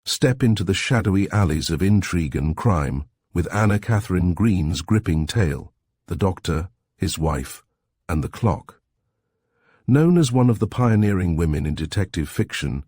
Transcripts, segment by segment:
Step into the shadowy alleys of intrigue and crime with Anna Katharine Green's gripping tale, The Doctor, His Wife, and the Clock. Known as one of the pioneering women in detective fiction,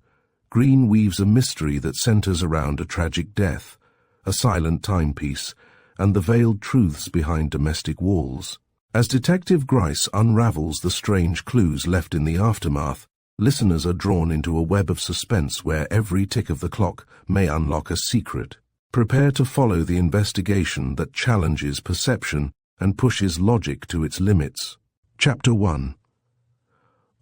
Green weaves a mystery that centers around a tragic death, a silent timepiece, and the veiled truths behind domestic walls. As Detective Grice unravels the strange clues left in the aftermath, listeners are drawn into a web of suspense where every tick of the clock may unlock a secret. Prepare to follow the investigation that challenges perception and pushes logic to its limits. Chapter 1.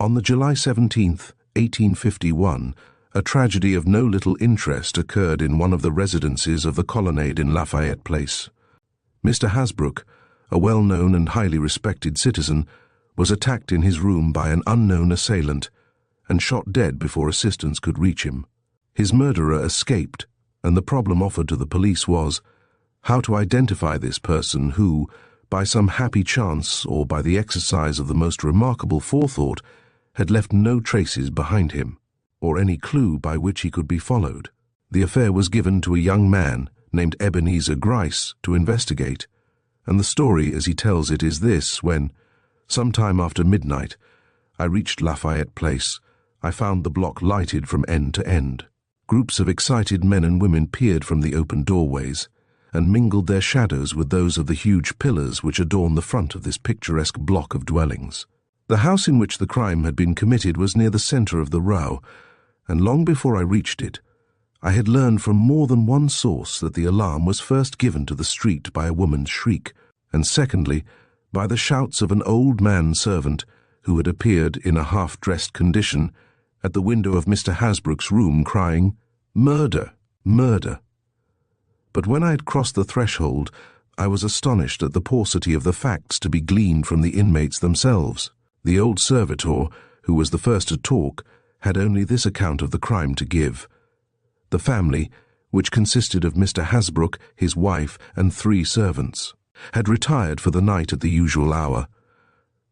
On the July 17th, 1851, a tragedy of no little interest occurred in one of the residences of the Colonnade in Lafayette Place. Mr. Hasbrouck, a well-known and highly respected citizen, was attacked in his room by an unknown assailant and shot dead before assistance could reach him. His murderer escaped, and the problem offered to the police was how to identify this person who, by some happy chance or by the exercise of the most remarkable forethought, had left no traces behind him, or any clue by which he could be followed. The affair was given to a young man named Ebenezer Grice to investigate, and the story as he tells it is this: when, sometime after midnight, I reached Lafayette Place, I found the block lighted from end to end. Groups of excited men and women peered from the open doorways and mingled their shadows with those of the huge pillars which adorn the front of this picturesque block of dwellings. The house in which the crime had been committed was near the center of the row, and long before I reached it, I had learned from more than one source that the alarm was first given to the street by a woman's shriek, and secondly, by the shouts of an old man-servant who had appeared in a half-dressed condition at the window of Mr. Hasbrouck's room crying, "Murder! Murder!" But when I had crossed the threshold, I was astonished at the paucity of the facts to be gleaned from the inmates themselves. The old servitor, who was the first to talk, had only this account of the crime to give. The family, which consisted of Mr. Hasbrouck, his wife, and 3 servants, had retired for the night at the usual hour,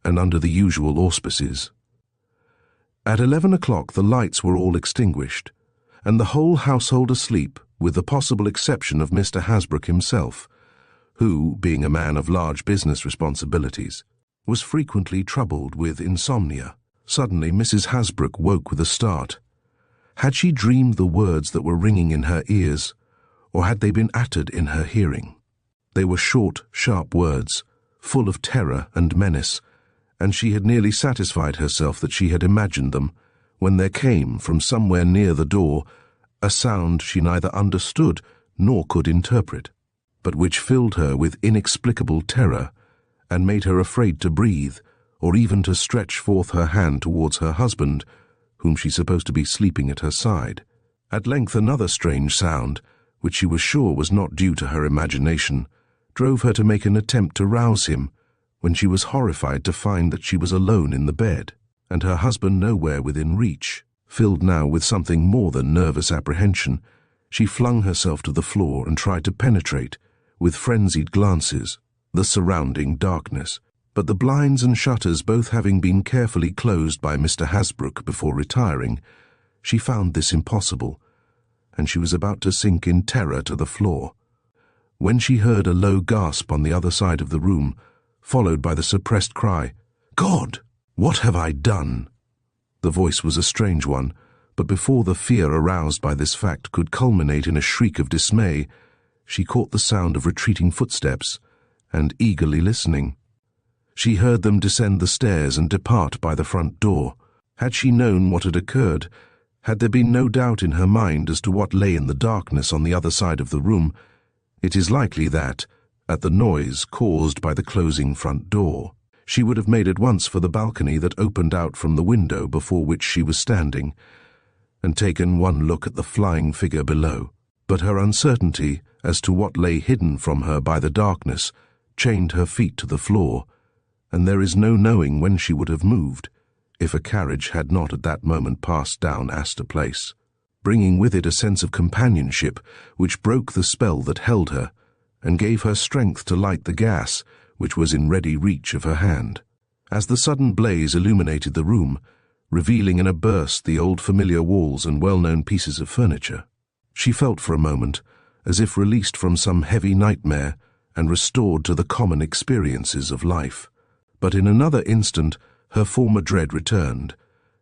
and under the usual auspices. At 11 o'clock the lights were all extinguished, and the whole household asleep, with the possible exception of Mr. Hasbrouck himself, who, being a man of large business responsibilities, was frequently troubled with insomnia. Suddenly Mrs. Hasbrouck woke with a start. Had she dreamed the words that were ringing in her ears, or had they been uttered in her hearing? They were short, sharp words, full of terror and menace, and she had nearly satisfied herself that she had imagined them, when there came, from somewhere near the door, a sound she neither understood nor could interpret, but which filled her with inexplicable terror, and made her afraid to breathe, or even to stretch forth her hand towards her husband, whom she supposed to be sleeping at her side. At length another strange sound, which she was sure was not due to her imagination, drove her to make an attempt to rouse him, when she was horrified to find that she was alone in the bed, and her husband nowhere within reach. Filled now with something more than nervous apprehension, she flung herself to the floor and tried to penetrate, with frenzied glances, the surrounding darkness. But the blinds and shutters both having been carefully closed by Mr. Hasbrouck before retiring, she found this impossible, and she was about to sink in terror to the floor, when she heard a low gasp on the other side of the room, followed by the suppressed cry, "God, what have I done?" The voice was a strange one, but before the fear aroused by this fact could culminate in a shriek of dismay, she caught the sound of retreating footsteps, and eagerly listening, she heard them descend the stairs and depart by the front door. Had she known what had occurred, had there been no doubt in her mind as to what lay in the darkness on the other side of the room, it is likely that, at the noise caused by the closing front door, she would have made at once for the balcony that opened out from the window before which she was standing, and taken one look at the flying figure below. But her uncertainty as to what lay hidden from her by the darkness chained her feet to the floor, and there is no knowing when she would have moved, if a carriage had not at that moment passed down Astor Place, bringing with it a sense of companionship which broke the spell that held her, and gave her strength to light the gas, which was in ready reach of her hand. As the sudden blaze illuminated the room, revealing in a burst the old familiar walls and well-known pieces of furniture, She felt for a moment as if released from some heavy nightmare and restored to the common experiences of life. But in another instant, her former dread returned,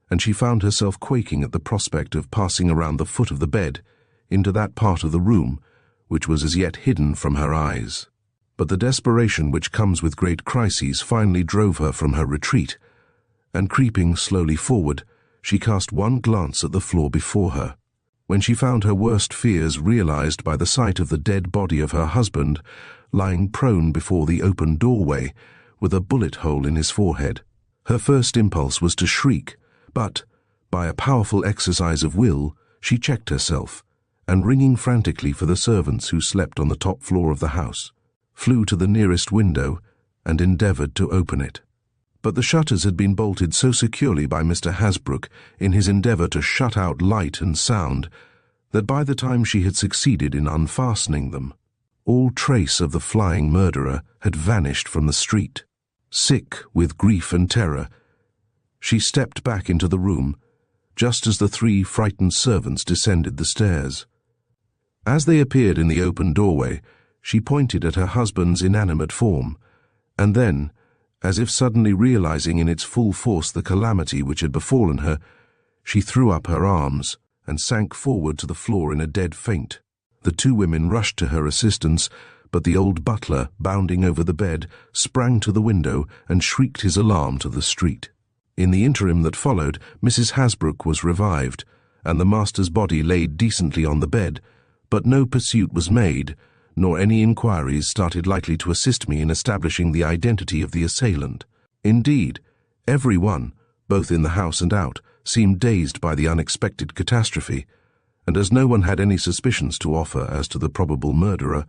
and she found herself quaking at the prospect of passing around the foot of the bed into that part of the room which was as yet hidden from her eyes. But the desperation which comes with great crises finally drove her from her retreat, and creeping slowly forward, she cast one glance at the floor before her. When she found her worst fears realized by the sight of the dead body of her husband lying prone before the open doorway with a bullet hole in his forehead, her first impulse was to shriek, but, by a powerful exercise of will, she checked herself, and ringing frantically for the servants who slept on the top floor of the house, flew to the nearest window and endeavored to open it. But the shutters had been bolted so securely by Mr. Hasbrouck in his endeavor to shut out light and sound that by the time she had succeeded in unfastening them, all trace of the flying murderer had vanished from the street. Sick with grief and terror, she stepped back into the room just as the 3 frightened servants descended the stairs. As they appeared in the open doorway, she pointed at her husband's inanimate form, and then, as if suddenly realizing in its full force the calamity which had befallen her, she threw up her arms and sank forward to the floor in a dead faint. The 2 women rushed to her assistance, but the old butler, bounding over the bed, sprang to the window and shrieked his alarm to the street. In the interim that followed, Mrs. Hasbrouck was revived, and the master's body laid decently on the bed, but no pursuit was made, nor any inquiries started likely to assist me in establishing the identity of the assailant. Indeed, every one, both in the house and out, seemed dazed by the unexpected catastrophe, and as no one had any suspicions to offer as to the probable murderer,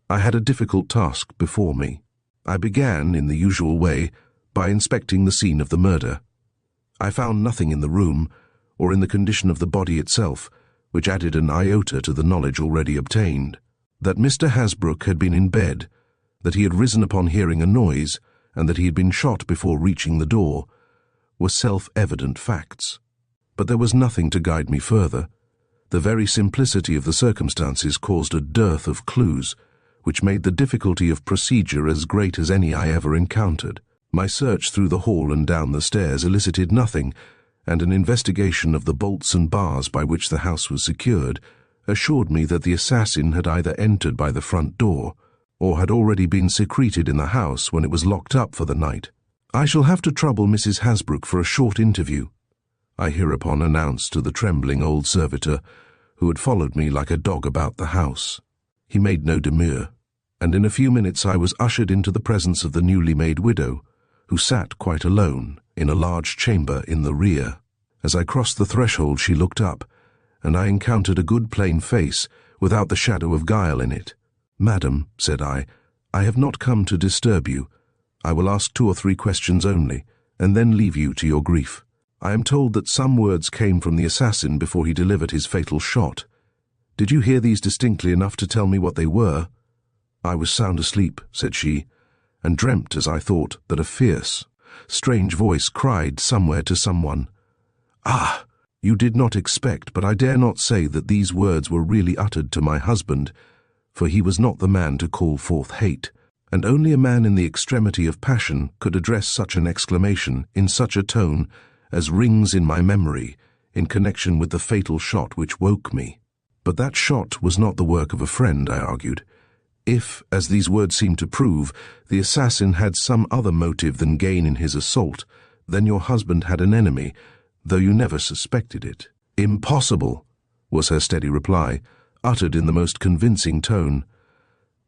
I had a difficult task before me. I began, in the usual way, by inspecting the scene of the murder. I found nothing in the room, or in the condition of the body itself, which added an iota to the knowledge already obtained. That Mr. Hasbrouck had been in bed, that he had risen upon hearing a noise, and that he had been shot before reaching the door, were self-evident facts. But there was nothing to guide me further. The very simplicity of the circumstances caused a dearth of clues, which made the difficulty of procedure as great as any I ever encountered. My search through the hall and down the stairs elicited nothing, and an investigation of the bolts and bars by which the house was secured assured me that the assassin had either entered by the front door, or had already been secreted in the house when it was locked up for the night. "I shall have to trouble Mrs. Hasbrouck for a short interview," I hereupon announced to the trembling old servitor, who had followed me like a dog about the house. He made no demur, and in a few minutes I was ushered into the presence of the newly made widow, who sat quite alone in a large chamber in the rear. As I crossed the threshold she looked up, and I encountered a good plain face without the shadow of guile in it. "Madam," said I have not come to disturb you. I will ask 2 or 3 questions only, and then leave you to your grief. I am told that some words came from the assassin before he delivered his fatal shot. Did you hear these distinctly enough to tell me what they were?" "I was sound asleep," said she, "and dreamt, as I thought, that a fierce, strange voice cried somewhere to someone. Ah! You did not expect, but I dare not say that these words were really uttered to my husband, for he was not the man to call forth hate, and only a man in the extremity of passion could address such an exclamation in such a tone as rings in my memory in connection with the fatal shot which woke me. But that shot was not the work of a friend, I argued. If, as these words seemed to prove, the assassin had some other motive than gain in his assault, then your husband had an enemy, though you never suspected it." "Impossible," was her steady reply, uttered in the most convincing tone.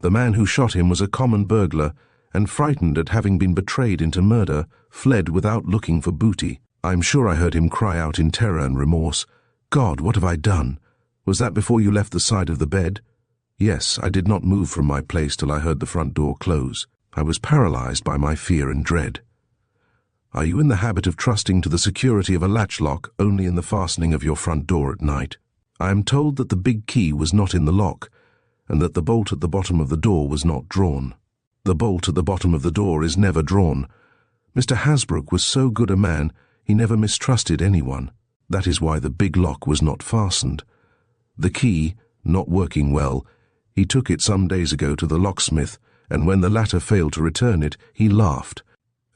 "The man who shot him was a common burglar, and frightened at having been betrayed into murder, fled without looking for booty. I am sure I heard him cry out in terror and remorse, 'God, what have I done?' Was that before you left the side of the bed?" "Yes, I did not move from my place till I heard the front door close. I was paralyzed by my fear and dread." "Are you in the habit of trusting to the security of a latch lock only in the fastening of your front door at night?" "I am told that the big key was not in the lock, and that the bolt at the bottom of the door was not drawn." "The bolt at the bottom of the door is never drawn. Mr. Hasbrouck was so good a man, he never mistrusted anyone. That is why the big lock was not fastened. The key, not working well. He took it some days ago to the locksmith, and when the latter failed to return it, he laughed,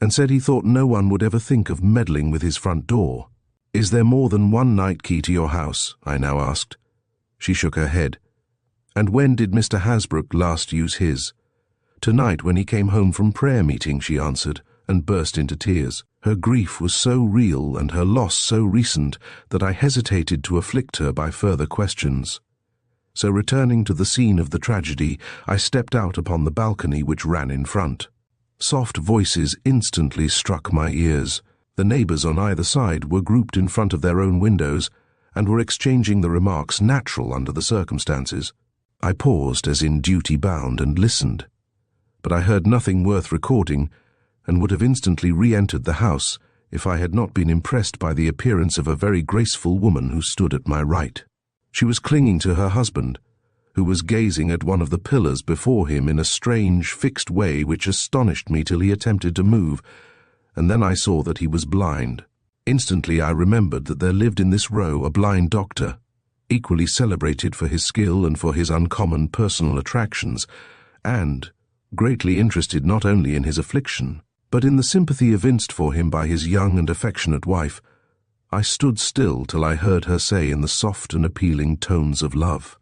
and said he thought no one would ever think of meddling with his front door. "Is there more than one night key to your house?" I now asked. She shook her head. "And when did Mr. Hasbrouck last use his?" "Tonight when he came home from prayer meeting," she answered, and burst into tears. Her grief was so real and her loss so recent that I hesitated to afflict her by further questions. So returning to the scene of the tragedy, I stepped out upon the balcony which ran in front. Soft voices instantly struck my ears. The neighbours on either side were grouped in front of their own windows and were exchanging the remarks natural under the circumstances. I paused as in duty bound and listened, but I heard nothing worth recording and would have instantly re-entered the house if I had not been impressed by the appearance of a very graceful woman who stood at my right. She was clinging to her husband, who was gazing at one of the pillars before him in a strange, fixed way which astonished me till he attempted to move, and then I saw that he was blind. Instantly I remembered that there lived in this row a blind doctor, equally celebrated for his skill and for his uncommon personal attractions, and greatly interested not only in his affliction, but in the sympathy evinced for him by his young and affectionate wife. I stood still till I heard her say in the soft and appealing tones of love,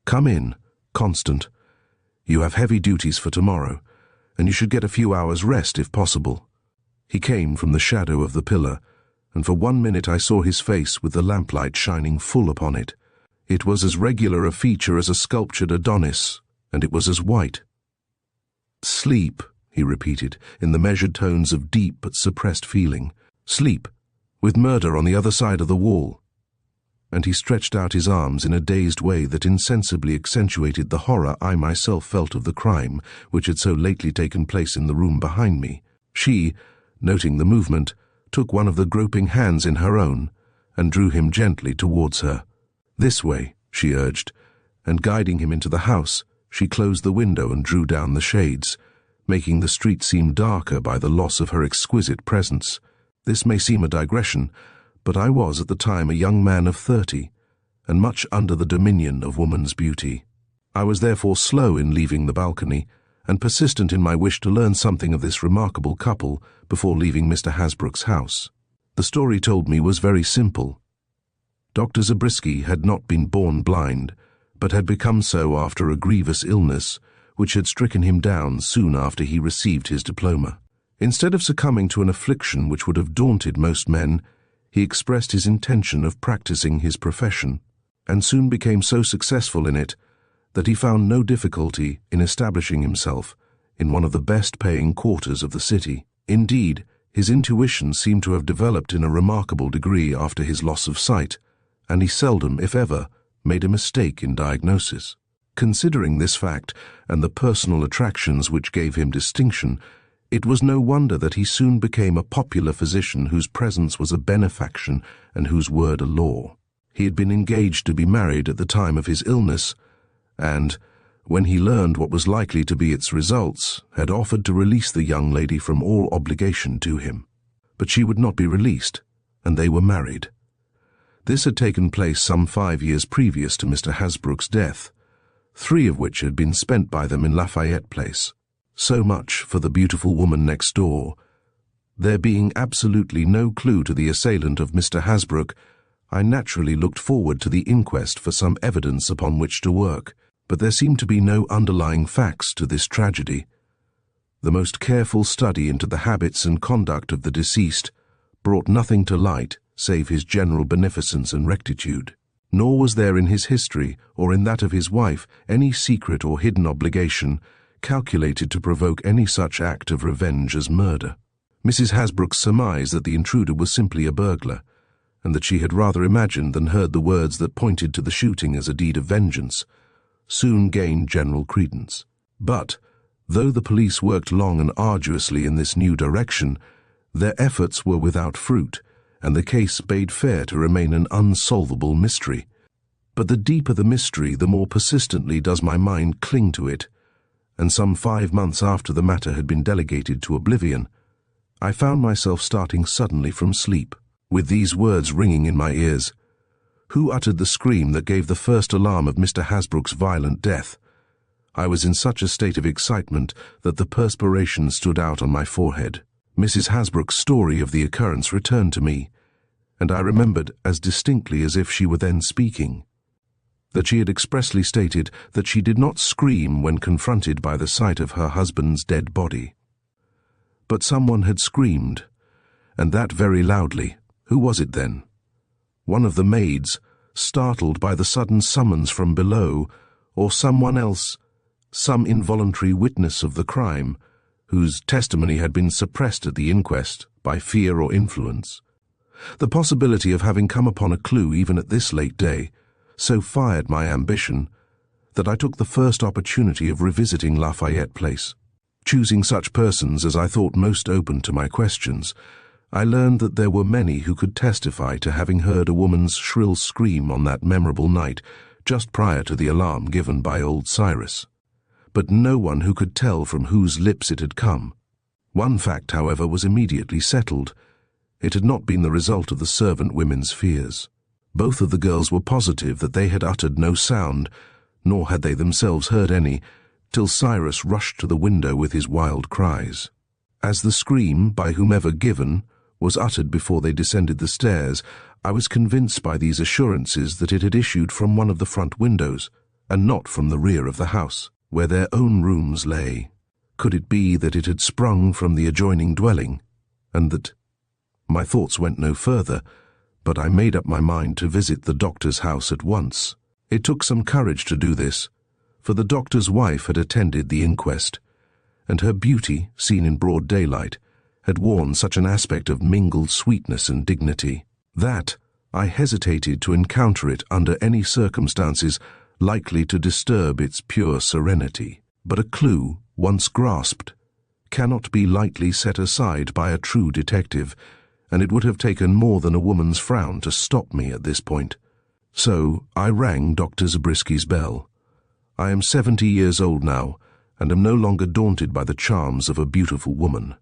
"Come in, Constant. You have heavy duties for tomorrow, and you should get a few hours' rest if possible." He came from the shadow of the pillar, and for 1 minute I saw his face with the lamplight shining full upon it. It was as regular a feature as a sculptured Adonis, and it was as white. "Sleep," he repeated, in the measured tones of deep but suppressed feeling. "Sleep, with murder on the other side of the wall." And he stretched out his arms in a dazed way that insensibly accentuated the horror I myself felt of the crime which had so lately taken place in the room behind me. She, noting the movement, took one of the groping hands in her own and drew him gently towards her. "This way," she urged, and guiding him into the house, she closed the window and drew down the shades, making the street seem darker by the loss of her exquisite presence. This may seem a digression, but I was at the time a young man of 30, and much under the dominion of woman's beauty. I was therefore slow in leaving the balcony, and persistent in my wish to learn something of this remarkable couple before leaving Mr. Hasbrouck's house. The story told me was very simple. Dr. Zabriskie had not been born blind, but had become so after a grievous illness, which had stricken him down soon after he received his diploma. Instead of succumbing to an affliction which would have daunted most men, he expressed his intention of practicing his profession, and soon became so successful in it that he found no difficulty in establishing himself in one of the best-paying quarters of the city. Indeed, his intuition seemed to have developed in a remarkable degree after his loss of sight, and he seldom, if ever, made a mistake in diagnosis. Considering this fact and the personal attractions which gave him distinction, it was no wonder that he soon became a popular physician whose presence was a benefaction and whose word a law. He had been engaged to be married at the time of his illness, and, when he learned what was likely to be its results, had offered to release the young lady from all obligation to him. But she would not be released, and they were married. This had taken place some 5 years previous to Mr. Hasbrouck's death, 3 of which had been spent by them in Lafayette Place. So much for the beautiful woman next door. There being absolutely no clue to the assailant of Mr. Hasbrouck, I naturally looked forward to the inquest for some evidence upon which to work, but there seemed to be no underlying facts to this tragedy. The most careful study into the habits and conduct of the deceased brought nothing to light save his general beneficence and rectitude. Nor was there in his history, or in that of his wife, any secret or hidden obligation calculated to provoke any such act of revenge as murder. Mrs. Hasbrouck's surmise that the intruder was simply a burglar, and that she had rather imagined than heard the words that pointed to the shooting as a deed of vengeance, soon gained general credence. But, though the police worked long and arduously in this new direction, their efforts were without fruit, and the case bade fair to remain an unsolvable mystery. But the deeper the mystery, the more persistently does my mind cling to it, and some 5 months after the matter had been delegated to oblivion, I found myself starting suddenly from sleep, with these words ringing in my ears: Who uttered the scream that gave the first alarm of Mr. Hasbrook's violent death? I was in such a state of excitement that the perspiration stood out on my forehead. Mrs. Hasbrook's story of the occurrence returned to me, and I remembered as distinctly as if she were then speaking, that she had expressly stated that she did not scream when confronted by the sight of her husband's dead body. But someone had screamed, and that very loudly. Who was it then? One of the maids, startled by the sudden summons from below, or someone else, some involuntary witness of the crime, whose testimony had been suppressed at the inquest by fear or influence. The possibility of having come upon a clue even at this late day so fired my ambition that I took the first opportunity of revisiting Lafayette Place. Choosing such persons as I thought most open to my questions, I learned that there were many who could testify to having heard a woman's shrill scream on that memorable night just prior to the alarm given by old Cyrus, but no one who could tell from whose lips it had come. One fact, however, was immediately settled. It had not been the result of the servant women's fears. Both of the girls were positive that they had uttered no sound, nor had they themselves heard any, till Cyrus rushed to the window with his wild cries. As the scream, by whomever given, was uttered before they descended the stairs, I was convinced by these assurances that it had issued from one of the front windows, and not from the rear of the house, where their own rooms lay. Could it be that it had sprung from the adjoining dwelling, and that— My thoughts went no further, but I made up my mind to visit the doctor's house at once. It took some courage to do this, for the doctor's wife had attended the inquest, and her beauty, seen in broad daylight, had worn such an aspect of mingled sweetness and dignity, that I hesitated to encounter it under any circumstances likely to disturb its pure serenity. But a clue, once grasped, cannot be lightly set aside by a true detective, and it would have taken more than a woman's frown to stop me at this point. So I rang Dr. Zabriskie's bell. I am 70 years old now, and am no longer daunted by the charms of a beautiful woman.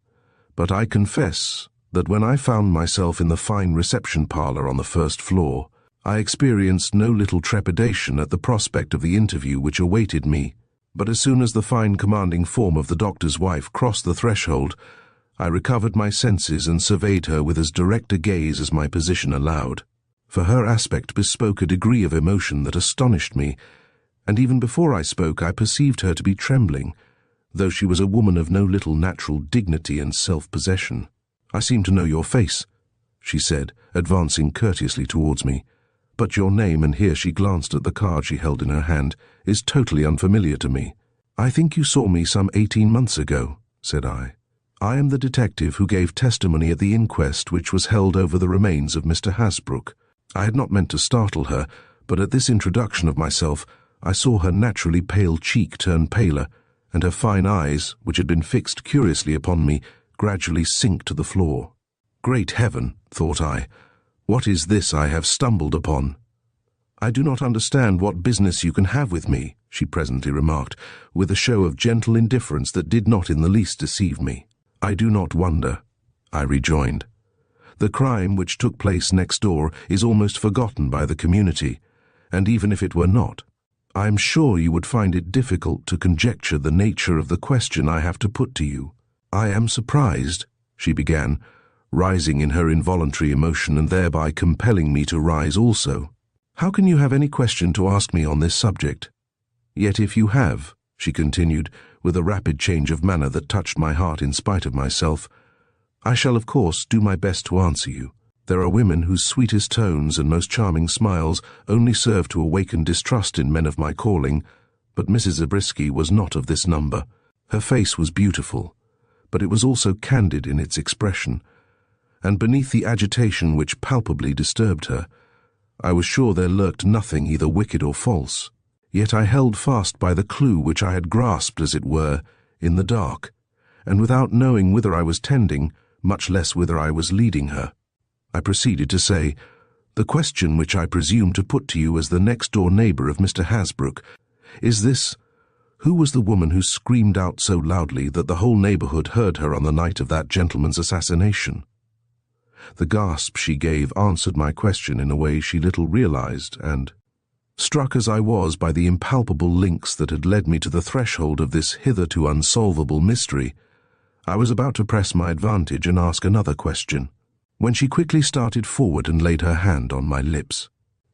But I confess that when I found myself in the fine reception parlor on the first floor, I experienced no little trepidation at the prospect of the interview which awaited me. But as soon as the fine commanding form of the doctor's wife crossed the threshold, I recovered my senses and surveyed her with as direct a gaze as my position allowed. For her aspect bespoke a degree of emotion that astonished me, and even before I spoke I perceived her to be trembling, though she was a woman of no little natural dignity and self-possession. "I seem to know your face," she said, advancing courteously towards me. "But your name," and here she glanced at the card she held in her hand, "is totally unfamiliar to me." "I think you saw me some 18 months ago," said I. "I am the detective who gave testimony at the inquest which was held over the remains of Mr. Hasbrook." I had not meant to startle her, but at this introduction of myself I saw her naturally pale cheek turn paler, and her fine eyes, which had been fixed curiously upon me, gradually sink to the floor. "Great heaven," thought I, "what is this I have stumbled upon?" "I do not understand what business you can have with me," she presently remarked, with a show of gentle indifference that did not in the least deceive me. "I do not wonder," I rejoined. "The crime which took place next door is almost forgotten by the community, and even if it were not, I am sure you would find it difficult to conjecture the nature of the question I have to put to you." "I am surprised," she began, rising in her involuntary emotion and thereby compelling me to rise also. "How can you have any question to ask me on this subject? Yet if you have," she continued, with a rapid change of manner that touched my heart in spite of myself, "I shall of course do my best to answer you. There are women whose sweetest tones and most charming smiles only serve to awaken distrust in men of my calling, but Mrs. Zabriskie was not of this number. Her face was beautiful, but it was also candid in its expression, and beneath the agitation which palpably disturbed her, I was sure there lurked nothing either wicked or false. Yet I held fast by the clue which I had grasped, as it were, in the dark, and without knowing whither I was tending, much less whither I was leading her. I proceeded to say, "The question which I presume to put to you as the next-door neighbour of Mr. Hasbrook is this: who was the woman who screamed out so loudly that the whole neighbourhood heard her on the night of that gentleman's assassination? The gasp she gave answered my question in a way she little realized, and, struck as I was by the impalpable links that had led me to the threshold of this hitherto unsolvable mystery, I was about to press my advantage and ask another question, when she quickly started forward and laid her hand on my lips.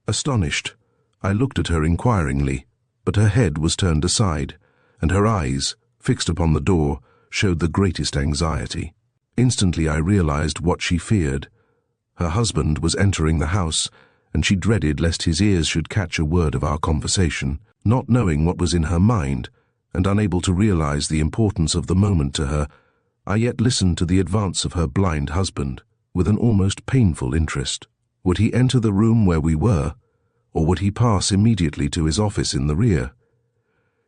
Astonished, I looked at her inquiringly, but her head was turned aside, and her eyes, fixed upon the door, showed the greatest anxiety. Instantly I realized what she feared. Her husband was entering the house, and she dreaded lest his ears should catch a word of our conversation. Not knowing what was in her mind, and unable to realize the importance of the moment to her, I yet listened to the advance of her blind husband, with an almost painful interest. Would he enter the room where we were, or would he pass immediately to his office in the rear?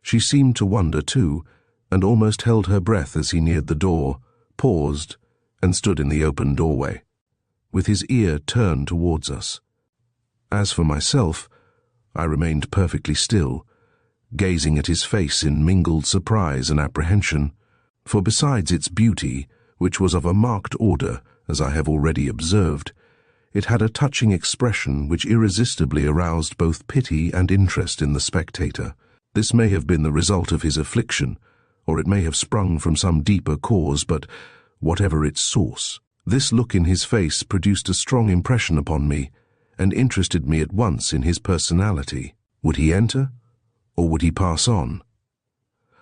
She seemed to wonder too, and almost held her breath as he neared the door, paused, and stood in the open doorway, with his ear turned towards us. As for myself, I remained perfectly still, gazing at his face in mingled surprise and apprehension, for besides its beauty, which was of a marked order, as I have already observed, it had a touching expression which irresistibly aroused both pity and interest in the spectator. This may have been the result of his affliction, or it may have sprung from some deeper cause, but whatever its source, this look in his face produced a strong impression upon me, and interested me at once in his personality. Would he enter, or would he pass on?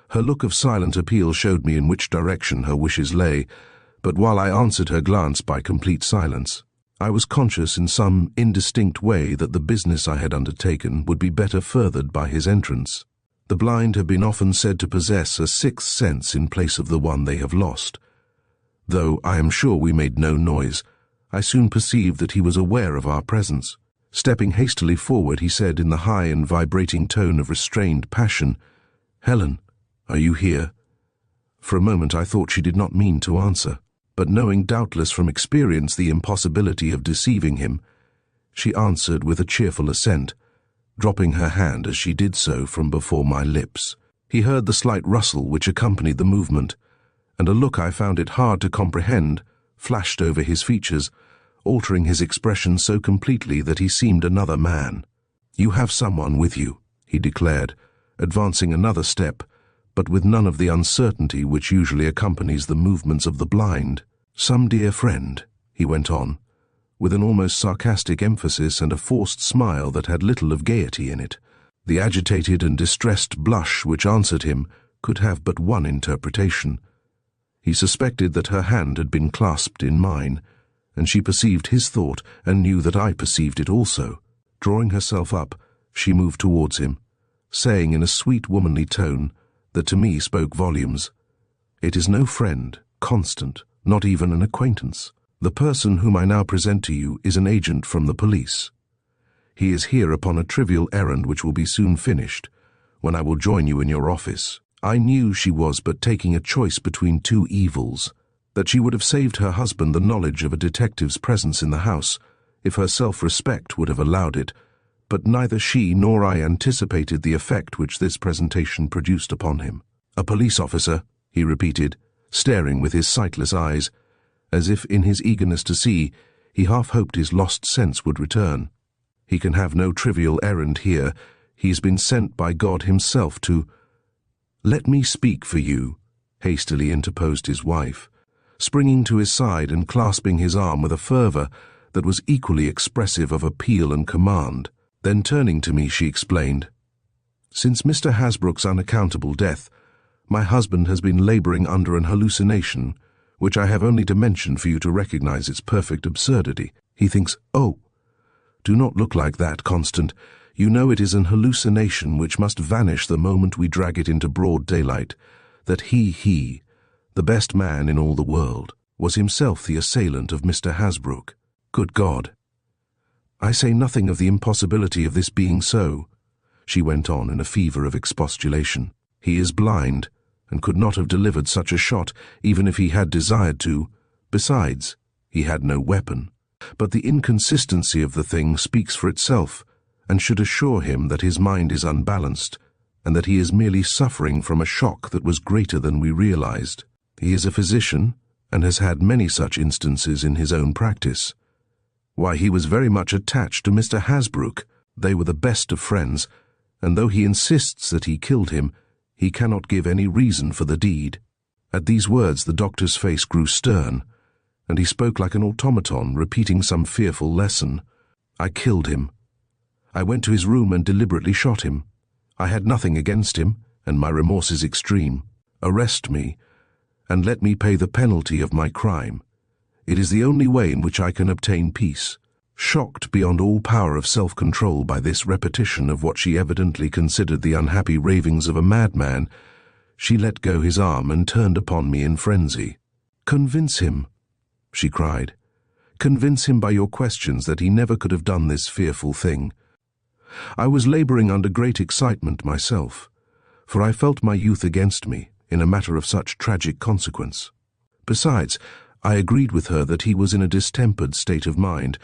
Her look of silent appeal showed me in which direction her wishes lay, but while I answered her glance by complete silence, I was conscious in some indistinct way that the business I had undertaken would be better furthered by his entrance. The blind have been often said to possess a sixth sense in place of the one they have lost. Though I am sure we made no noise, I soon perceived that he was aware of our presence. Stepping hastily forward, he said in the high and vibrating tone of restrained passion, "Helen, are you here?" For a moment I thought she did not mean to answer, but knowing doubtless from experience the impossibility of deceiving him, she answered with a cheerful assent, dropping her hand as she did so from before my lips. He heard the slight rustle which accompanied the movement, and a look I found it hard to comprehend flashed over his features, altering his expression so completely that he seemed another man. "You have someone with you," he declared, advancing another step, but with none of the uncertainty which usually accompanies the movements of the blind. "Some dear friend," he went on, with an almost sarcastic emphasis and a forced smile that had little of gaiety in it. The agitated and distressed blush which answered him could have but one interpretation. He suspected that her hand had been clasped in mine, and she perceived his thought and knew that I perceived it also. Drawing herself up, she moved towards him, saying in a sweet womanly tone that to me spoke volumes, "It is no friend, constant, not even an acquaintance. The person whom I now present to you is an agent from the police. He is here upon a trivial errand which will be soon finished, when I will join you in your office." I knew she was but taking a choice between two evils, that she would have saved her husband the knowledge of a detective's presence in the house, if her self-respect would have allowed it, but neither she nor I anticipated the effect which this presentation produced upon him. "A police officer," he repeated, staring with his sightless eyes, as if in his eagerness to see, he half hoped his lost sense would return. "He can have no trivial errand here. He has been sent by God himself to—" "Let me speak for you," hastily interposed his wife, springing to his side and clasping his arm with a fervour that was equally expressive of appeal and command. Then turning to me, she explained, "Since Mr. Hasbrook's unaccountable death, my husband has been labouring under an hallucination, which I have only to mention for you to recognize its perfect absurdity. He thinks, oh, do not look like that, Constant. You know it is an hallucination which must vanish the moment we drag it into broad daylight, that he, the best man in all the world, was himself the assailant of Mr. Hasbrook. Good God! I say nothing of the impossibility of this being so," she went on in a fever of expostulation. "He is blind, and could not have delivered such a shot even if he had desired to. Besides, he had no weapon. But the inconsistency of the thing speaks for itself, and should assure him that his mind is unbalanced, and that he is merely suffering from a shock that was greater than we realized. He is a physician, and has had many such instances in his own practice. Why, he was very much attached to Mr. Hasbrouck. They were the best of friends, and though he insists that he killed him, he cannot give any reason for the deed." At these words the doctor's face grew stern, and he spoke like an automaton, repeating some fearful lesson. "I killed him. I went to his room and deliberately shot him. I had nothing against him, and my remorse is extreme. Arrest me, and let me pay the penalty of my crime. It is the only way in which I can obtain peace." Shocked beyond all power of self-control by this repetition of what she evidently considered the unhappy ravings of a madman, she let go his arm and turned upon me in frenzy. "Convince him," she cried. "Convince him by your questions that he never could have done this fearful thing." I was laboring under great excitement myself, for I felt my youth against me in a matter of such tragic consequence. Besides, I agreed with her that he was in a distempered state of mind,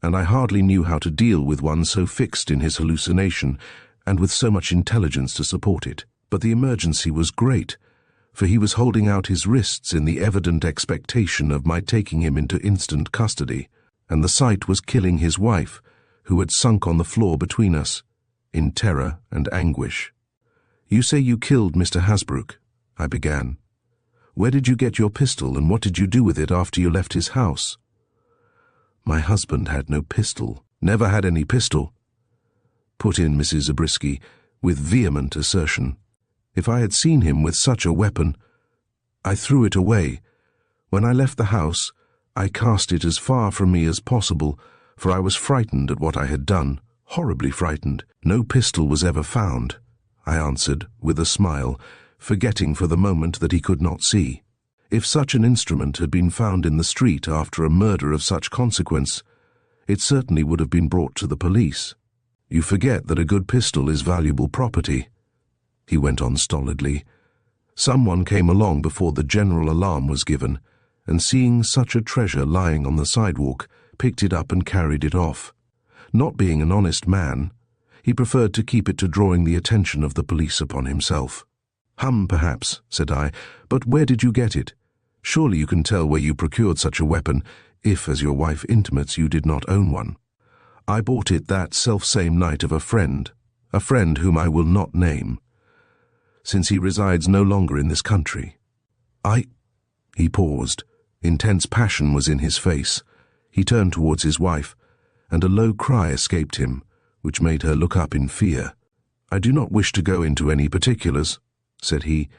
and I hardly knew how to deal with one so fixed in his hallucination and with so much intelligence to support it. But the emergency was great, for he was holding out his wrists in the evident expectation of my taking him into instant custody, and the sight was killing his wife, who had sunk on the floor between us, in terror and anguish. "You say you killed Mr. Hasbrouck," I began. "Where did you get your pistol, and what did you do with it after you left his house?" "My husband had no pistol, never had any pistol," put in Mrs. Zabriskie, with vehement assertion. "If I had seen him with such a weapon, I threw it away. When I left the house, I cast it as far from me as possible, for I was frightened at what I had done, horribly frightened. No pistol was ever found," I answered, with a smile, forgetting for the moment that he could not see. If such an instrument had been found in the street after a murder of such consequence, it certainly would have been brought to the police. "You forget that a good pistol is valuable property," he went on stolidly. "Someone came along before the general alarm was given, and seeing such a treasure lying on the sidewalk, picked it up and carried it off. Not being an honest man, he preferred to keep it to drawing the attention of the police upon himself." Perhaps," said I, "but where did you get it? Surely you can tell where you procured such a weapon, if, as your wife intimates, you did not own one." "I bought it that self-same night of a friend whom I will not name, since he resides no longer in this country. He paused. Intense passion was in his face. He turned towards his wife, and a low cry escaped him, which made her look up in fear. "I do not wish to go into any particulars," said he.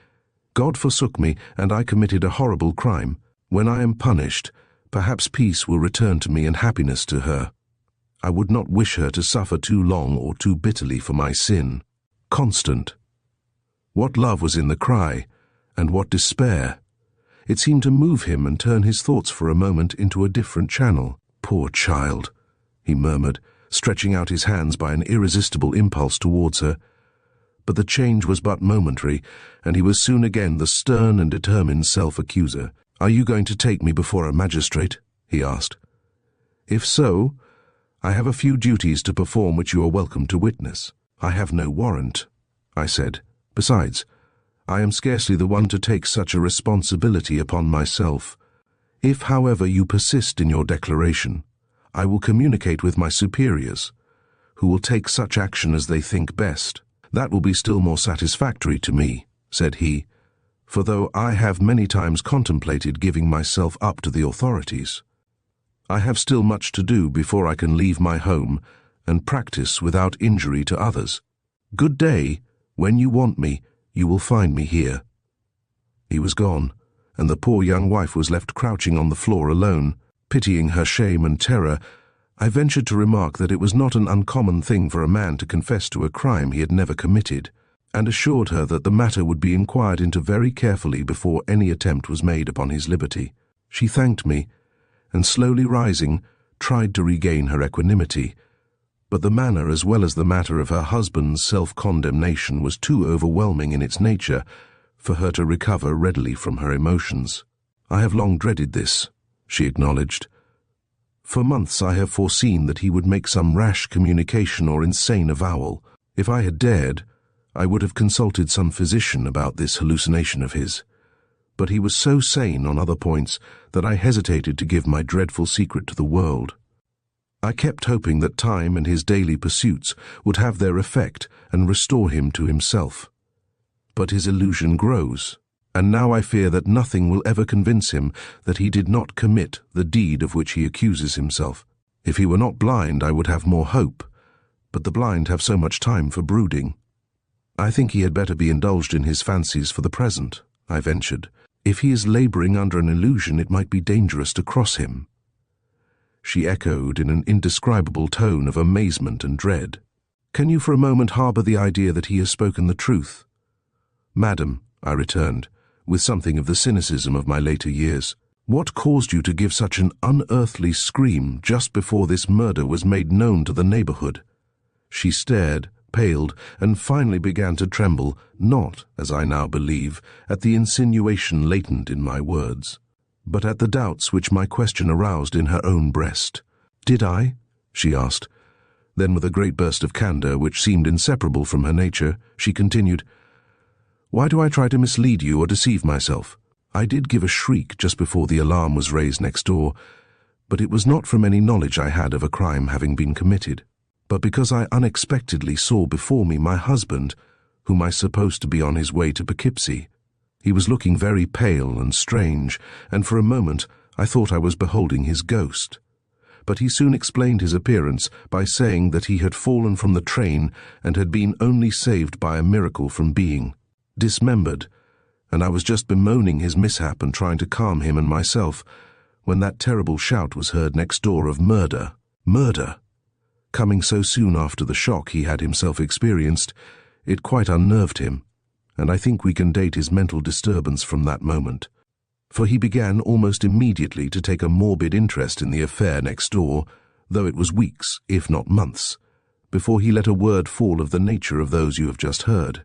"God forsook me, and I committed a horrible crime. When I am punished, perhaps peace will return to me and happiness to her. I would not wish her to suffer too long or too bitterly for my sin." Constant. What love was in the cry, and what despair! It seemed to move him and turn his thoughts for a moment into a different channel. "Poor child," he murmured, stretching out his hands by an irresistible impulse towards her. But the change was but momentary, and he was soon again the stern and determined self-accuser. "Are you going to take me before a magistrate?" he asked. "If so, I have a few duties to perform which you are welcome to witness." "I have no warrant," I said. "Besides, I am scarcely the one to take such a responsibility upon myself. If, however, you persist in your declaration, I will communicate with my superiors, who will take such action as they think best." "That will be still more satisfactory to me," said he, "for though I have many times contemplated giving myself up to the authorities, I have still much to do before I can leave my home and practice without injury to others. Good day. When you want me, you will find me here." He was gone, and the poor young wife was left crouching on the floor alone. Pitying her shame and terror, I ventured to remark that it was not an uncommon thing for a man to confess to a crime he had never committed, and assured her that the matter would be inquired into very carefully before any attempt was made upon his liberty. She thanked me, and slowly rising, tried to regain her equanimity, but the manner as well as the matter of her husband's self-condemnation was too overwhelming in its nature for her to recover readily from her emotions. "I have long dreaded this," she acknowledged. "For months I have foreseen that he would make some rash communication or insane avowal. If I had dared, I would have consulted some physician about this hallucination of his. but he was so sane on other points that I hesitated to give my dreadful secret to the world. I kept hoping that time and his daily pursuits would have their effect and restore him to himself. But his illusion grows, and now I fear that nothing will ever convince him that he did not commit the deed of which he accuses himself. If he were not blind, I would have more hope, but the blind have so much time for brooding. I think he had better be indulged in his fancies for the present, I ventured. If he is labouring under an illusion, it might be dangerous to cross him. She echoed in an indescribable tone of amazement and dread. Can you for a moment harbour the idea that he has spoken the truth? Madam, I returned, with something of the cynicism of my later years, what caused you to give such an unearthly scream just before this murder was made known to the neighbourhood? She stared, paled, and finally began to tremble, not, as I now believe, at the insinuation latent in my words, but at the doubts which my question aroused in her own breast. Did I? She asked. Then, with a great burst of candour which seemed inseparable from her nature, she continued, Why do I try to mislead you or deceive myself? I did give a shriek just before the alarm was raised next door, but it was not from any knowledge I had of a crime having been committed, but because I unexpectedly saw before me my husband, whom I supposed to be on his way to Poughkeepsie. He was looking very pale and strange, and for a moment I thought I was beholding his ghost. But he soon explained his appearance by saying that he had fallen from the train and had been only saved by a miracle from being dismembered, and I was just bemoaning his mishap and trying to calm him and myself, when that terrible shout was heard next door of murder. Murder! Coming so soon after the shock he had himself experienced, it quite unnerved him, and I think we can date his mental disturbance from that moment. For he began almost immediately to take a morbid interest in the affair next door, though it was weeks, if not months, before he let a word fall of the nature of those you have just heard.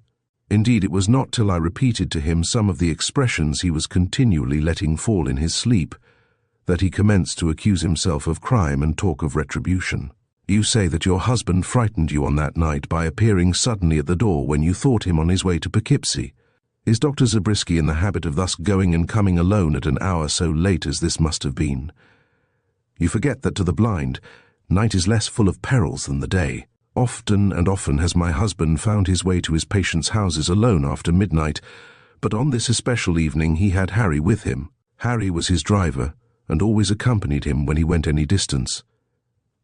Indeed, it was not till I repeated to him some of the expressions he was continually letting fall in his sleep that he commenced to accuse himself of crime and talk of retribution. You say that your husband frightened you on that night by appearing suddenly at the door when you thought him on his way to Poughkeepsie. Is Dr. Zabriskie in the habit of thus going and coming alone at an hour so late as this must have been? You forget that to the blind, night is less full of perils than the day. Often and often has my husband found his way to his patients' houses alone after midnight, but on this especial evening he had Harry with him. Harry was his driver, and always accompanied him when he went any distance.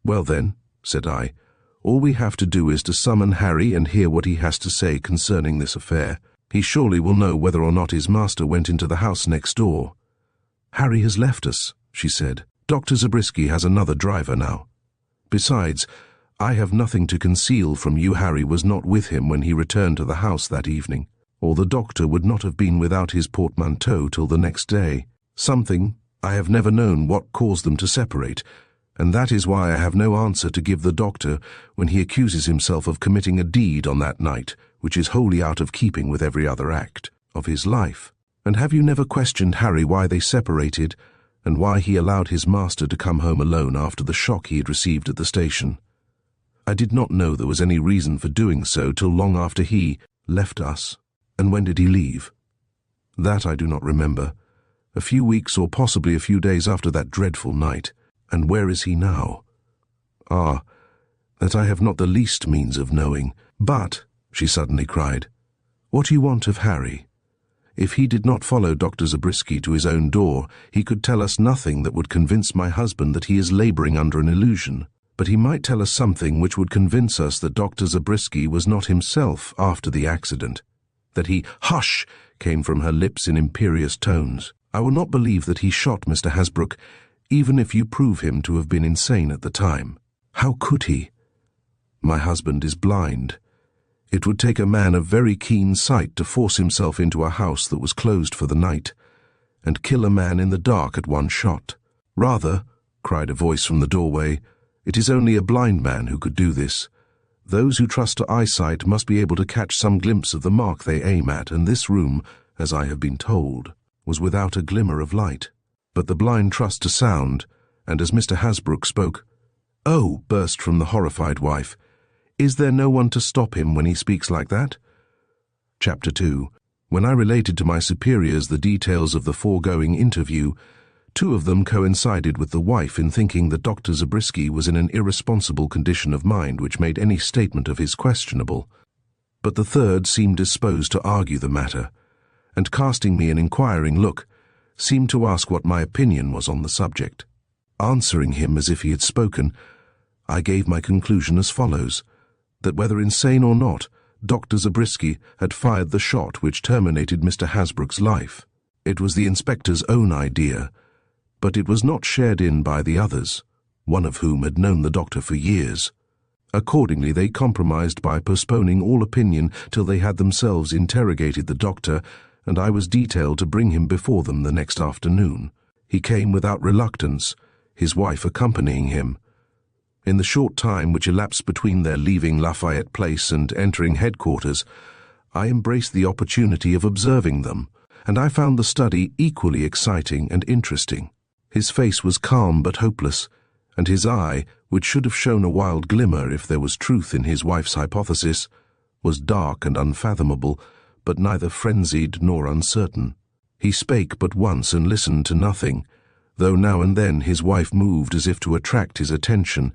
Well then, said I, all we have to do is to summon Harry and hear what he has to say concerning this affair. He surely will know whether or not his master went into the house next door. Harry has left us, she said. Dr. Zabriskie has another driver now. Besides, I have nothing to conceal from you. Harry was not with him when he returned to the house that evening, or the doctor would not have been without his portmanteau till the next day. Something, I have never known what caused them to separate, and that is why I have no answer to give the doctor when he accuses himself of committing a deed on that night which is wholly out of keeping with every other act of his life. And have you never questioned Harry why they separated, and why he allowed his master to come home alone after the shock he had received at the station? I did not know there was any reason for doing so till long after he left us. And when did he leave? That I do not remember. A few weeks or possibly a few days after that dreadful night. And where is he now? Ah, that I have not the least means of knowing. But, she suddenly cried, what do you want of Harry? If he did not follow Dr. Zabriskie to his own door, he could tell us nothing that would convince my husband that he is labouring under an illusion. But he might tell us something which would convince us that Dr. Zabriskie was not himself after the accident, that he, hush, came from her lips in imperious tones. I will not believe that he shot Mr. Hasbrouck, even if you prove him to have been insane at the time. How could he? My husband is blind. It would take a man of very keen sight to force himself into a house that was closed for the night, and kill a man in the dark at one shot. Rather, cried a voice from the doorway, it is only a blind man who could do this. Those who trust to eyesight must be able to catch some glimpse of the mark they aim at, and this room, as I have been told, was without a glimmer of light. But the blind trust to sound, and as Mr. Hasbrouck spoke, "Oh," burst from the horrified wife, "is there no one to stop him when he speaks like that?" Chapter 2. When I related to my superiors the details of the foregoing interview, two of them coincided with the wife in thinking that Dr. Zabriskie was in an irresponsible condition of mind which made any statement of his questionable. But the third seemed disposed to argue the matter, and casting me an inquiring look, seemed to ask what my opinion was on the subject. Answering him as if he had spoken, I gave my conclusion as follows, that whether insane or not, Dr. Zabriskie had fired the shot which terminated Mr. Hasbrook's life. It was the inspector's own idea, but it was not shared in by the others, one of whom had known the doctor for years. Accordingly, they compromised by postponing all opinion till they had themselves interrogated the doctor, and I was detailed to bring him before them the next afternoon. He came without reluctance, his wife accompanying him. In the short time which elapsed between their leaving Lafayette Place and entering headquarters, I embraced the opportunity of observing them, and I found the study equally exciting and interesting. His face was calm but hopeless, and his eye, which should have shown a wild glimmer if there was truth in his wife's hypothesis, was dark and unfathomable, but neither frenzied nor uncertain. He spake but once and listened to nothing, though now and then his wife moved as if to attract his attention,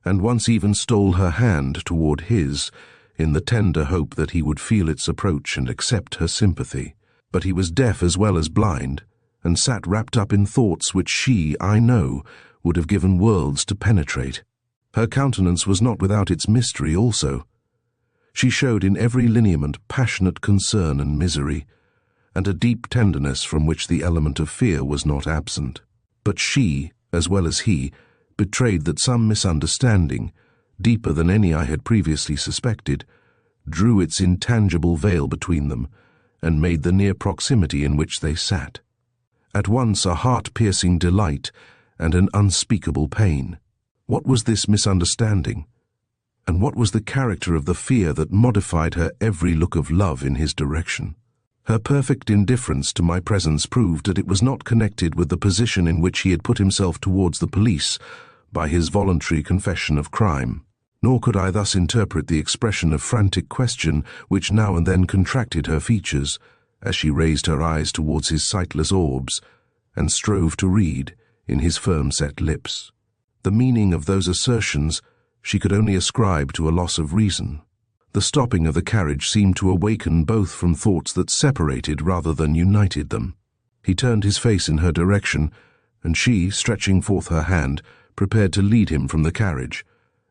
and once even stole her hand toward his, in the tender hope that he would feel its approach and accept her sympathy. But he was deaf as well as blind, and sat wrapped up in thoughts which she, I know, would have given worlds to penetrate. Her countenance was not without its mystery also. She showed in every lineament passionate concern and misery, and a deep tenderness from which the element of fear was not absent. But she, as well as he, betrayed that some misunderstanding, deeper than any I had previously suspected, drew its intangible veil between them, and made the near proximity in which they sat at once a heart-piercing delight and an unspeakable pain. What was this misunderstanding? And what was the character of the fear that modified her every look of love in his direction? Her perfect indifference to my presence proved that it was not connected with the position in which he had put himself towards the police by his voluntary confession of crime. Nor could I thus interpret the expression of frantic question which now and then contracted her features, as she raised her eyes towards his sightless orbs, and strove to read, in his firm-set lips. The meaning of those assertions she could only ascribe to a loss of reason. The stopping of the carriage seemed to awaken both from thoughts that separated rather than united them. He turned his face in her direction, and she, stretching forth her hand, prepared to lead him from the carriage,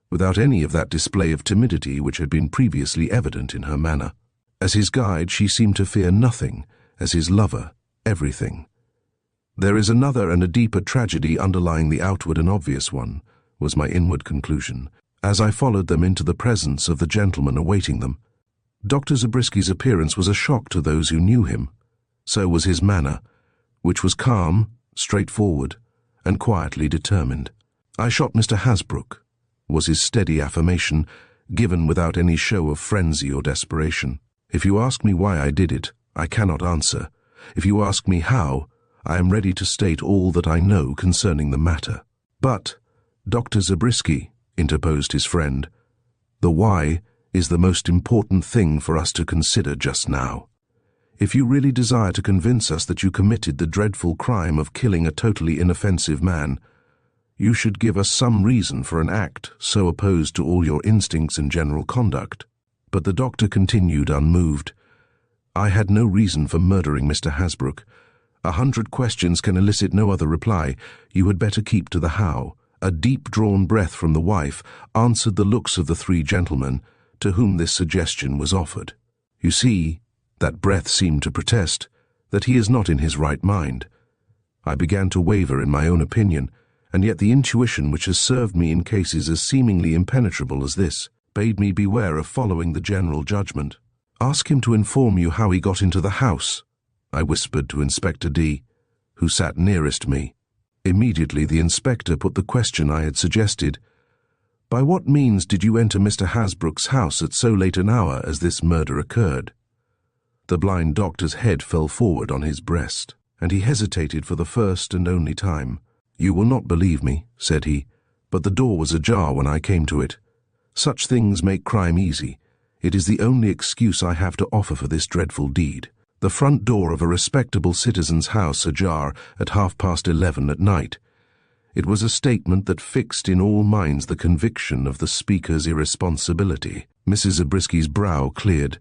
without any of that display of timidity which had been previously evident in her manner. As his guide, she seemed to fear nothing, as his lover, everything. There is another and a deeper tragedy underlying the outward and obvious one, was my inward conclusion, as I followed them into the presence of the gentleman awaiting them. Dr. Zabriskie's appearance was a shock to those who knew him. So was his manner, which was calm, straightforward, and quietly determined. "I shot Mr. Hasbrook," was his steady affirmation, given without any show of frenzy or desperation. "If you ask me why I did it, I cannot answer. If you ask me how, I am ready to state all that I know concerning the matter." "But, Dr. Zabriskie," interposed his friend, "the why is the most important thing for us to consider just now. If you really desire to convince us that you committed the dreadful crime of killing a totally inoffensive man, you should give us some reason for an act so opposed to all your instincts and general conduct." But the doctor continued unmoved. "I had no reason for murdering Mr. Hasbrook. 100 questions can elicit no other reply. You had better keep to the how." A deep-drawn breath from the wife answered the looks of the three gentlemen, to whom this suggestion was offered. "You see," that breath seemed to protest, "that he is not in his right mind." I began to waver in my own opinion, and yet the intuition which has served me in cases as seemingly impenetrable as this bade me beware of following the general judgment. "Ask him to inform you how he got into the house," I whispered to Inspector D, who sat nearest me. Immediately the inspector put the question I had suggested. "By what means did you enter Mr. Hasbrook's house at so late an hour as this murder occurred?" The blind doctor's head fell forward on his breast, and he hesitated for the first and only time. "You will not believe me," said he, "but the door was ajar when I came to it. Such things make crime easy. It is the only excuse I have to offer for this dreadful deed. the front door of a respectable citizen's house ajar at 11:30 at night. It was a statement that fixed in all minds the conviction of the speaker's irresponsibility. Mrs. Zabrisky's brow cleared,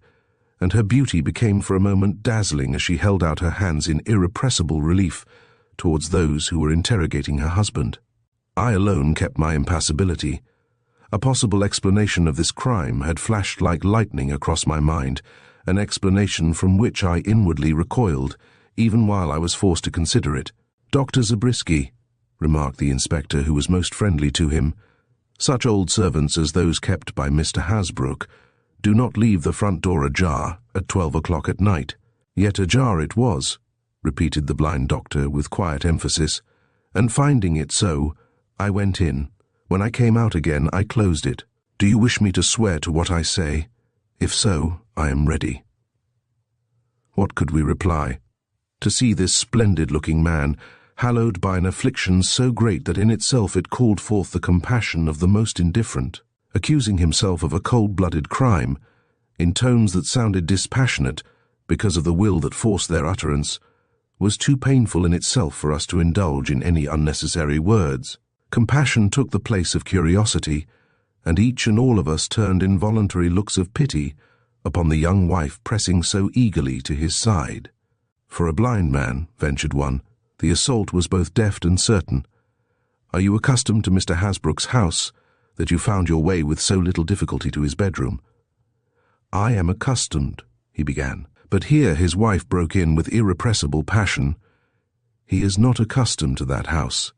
and her beauty became for a moment dazzling as she held out her hands in irrepressible relief towards those who were interrogating her husband. I alone kept my impassibility. A possible explanation of this crime had flashed like lightning across my mind, an explanation from which I inwardly recoiled, even while I was forced to consider it. "Dr. Zabriskie," remarked the inspector, who was most friendly to him, "such old servants as those kept by Mr. Hasbrouck do not leave the front door ajar at 12 o'clock at night." "Yet ajar it was," repeated the blind doctor with quiet emphasis, "and finding it so, I went in. When I came out again, I closed it. Do you wish me to swear to what I say? If so, I am ready." What could we reply? To see this splendid-looking man, hallowed by an affliction so great that in itself it called forth the compassion of the most indifferent, accusing himself of a cold-blooded crime, in tones that sounded dispassionate because of the will that forced their utterance, was too painful in itself for us to indulge in any unnecessary words. Compassion took the place of curiosity, and each and all of us turned involuntary looks of pity upon the young wife pressing so eagerly to his side. "For a blind man," ventured one, "the assault was both deft and certain. Are you accustomed to Mr. Hasbrouck's house, that you found your way with so little difficulty to his bedroom?" "I am accustomed," he began, but here his wife broke in with irrepressible passion. "He is not accustomed to that house.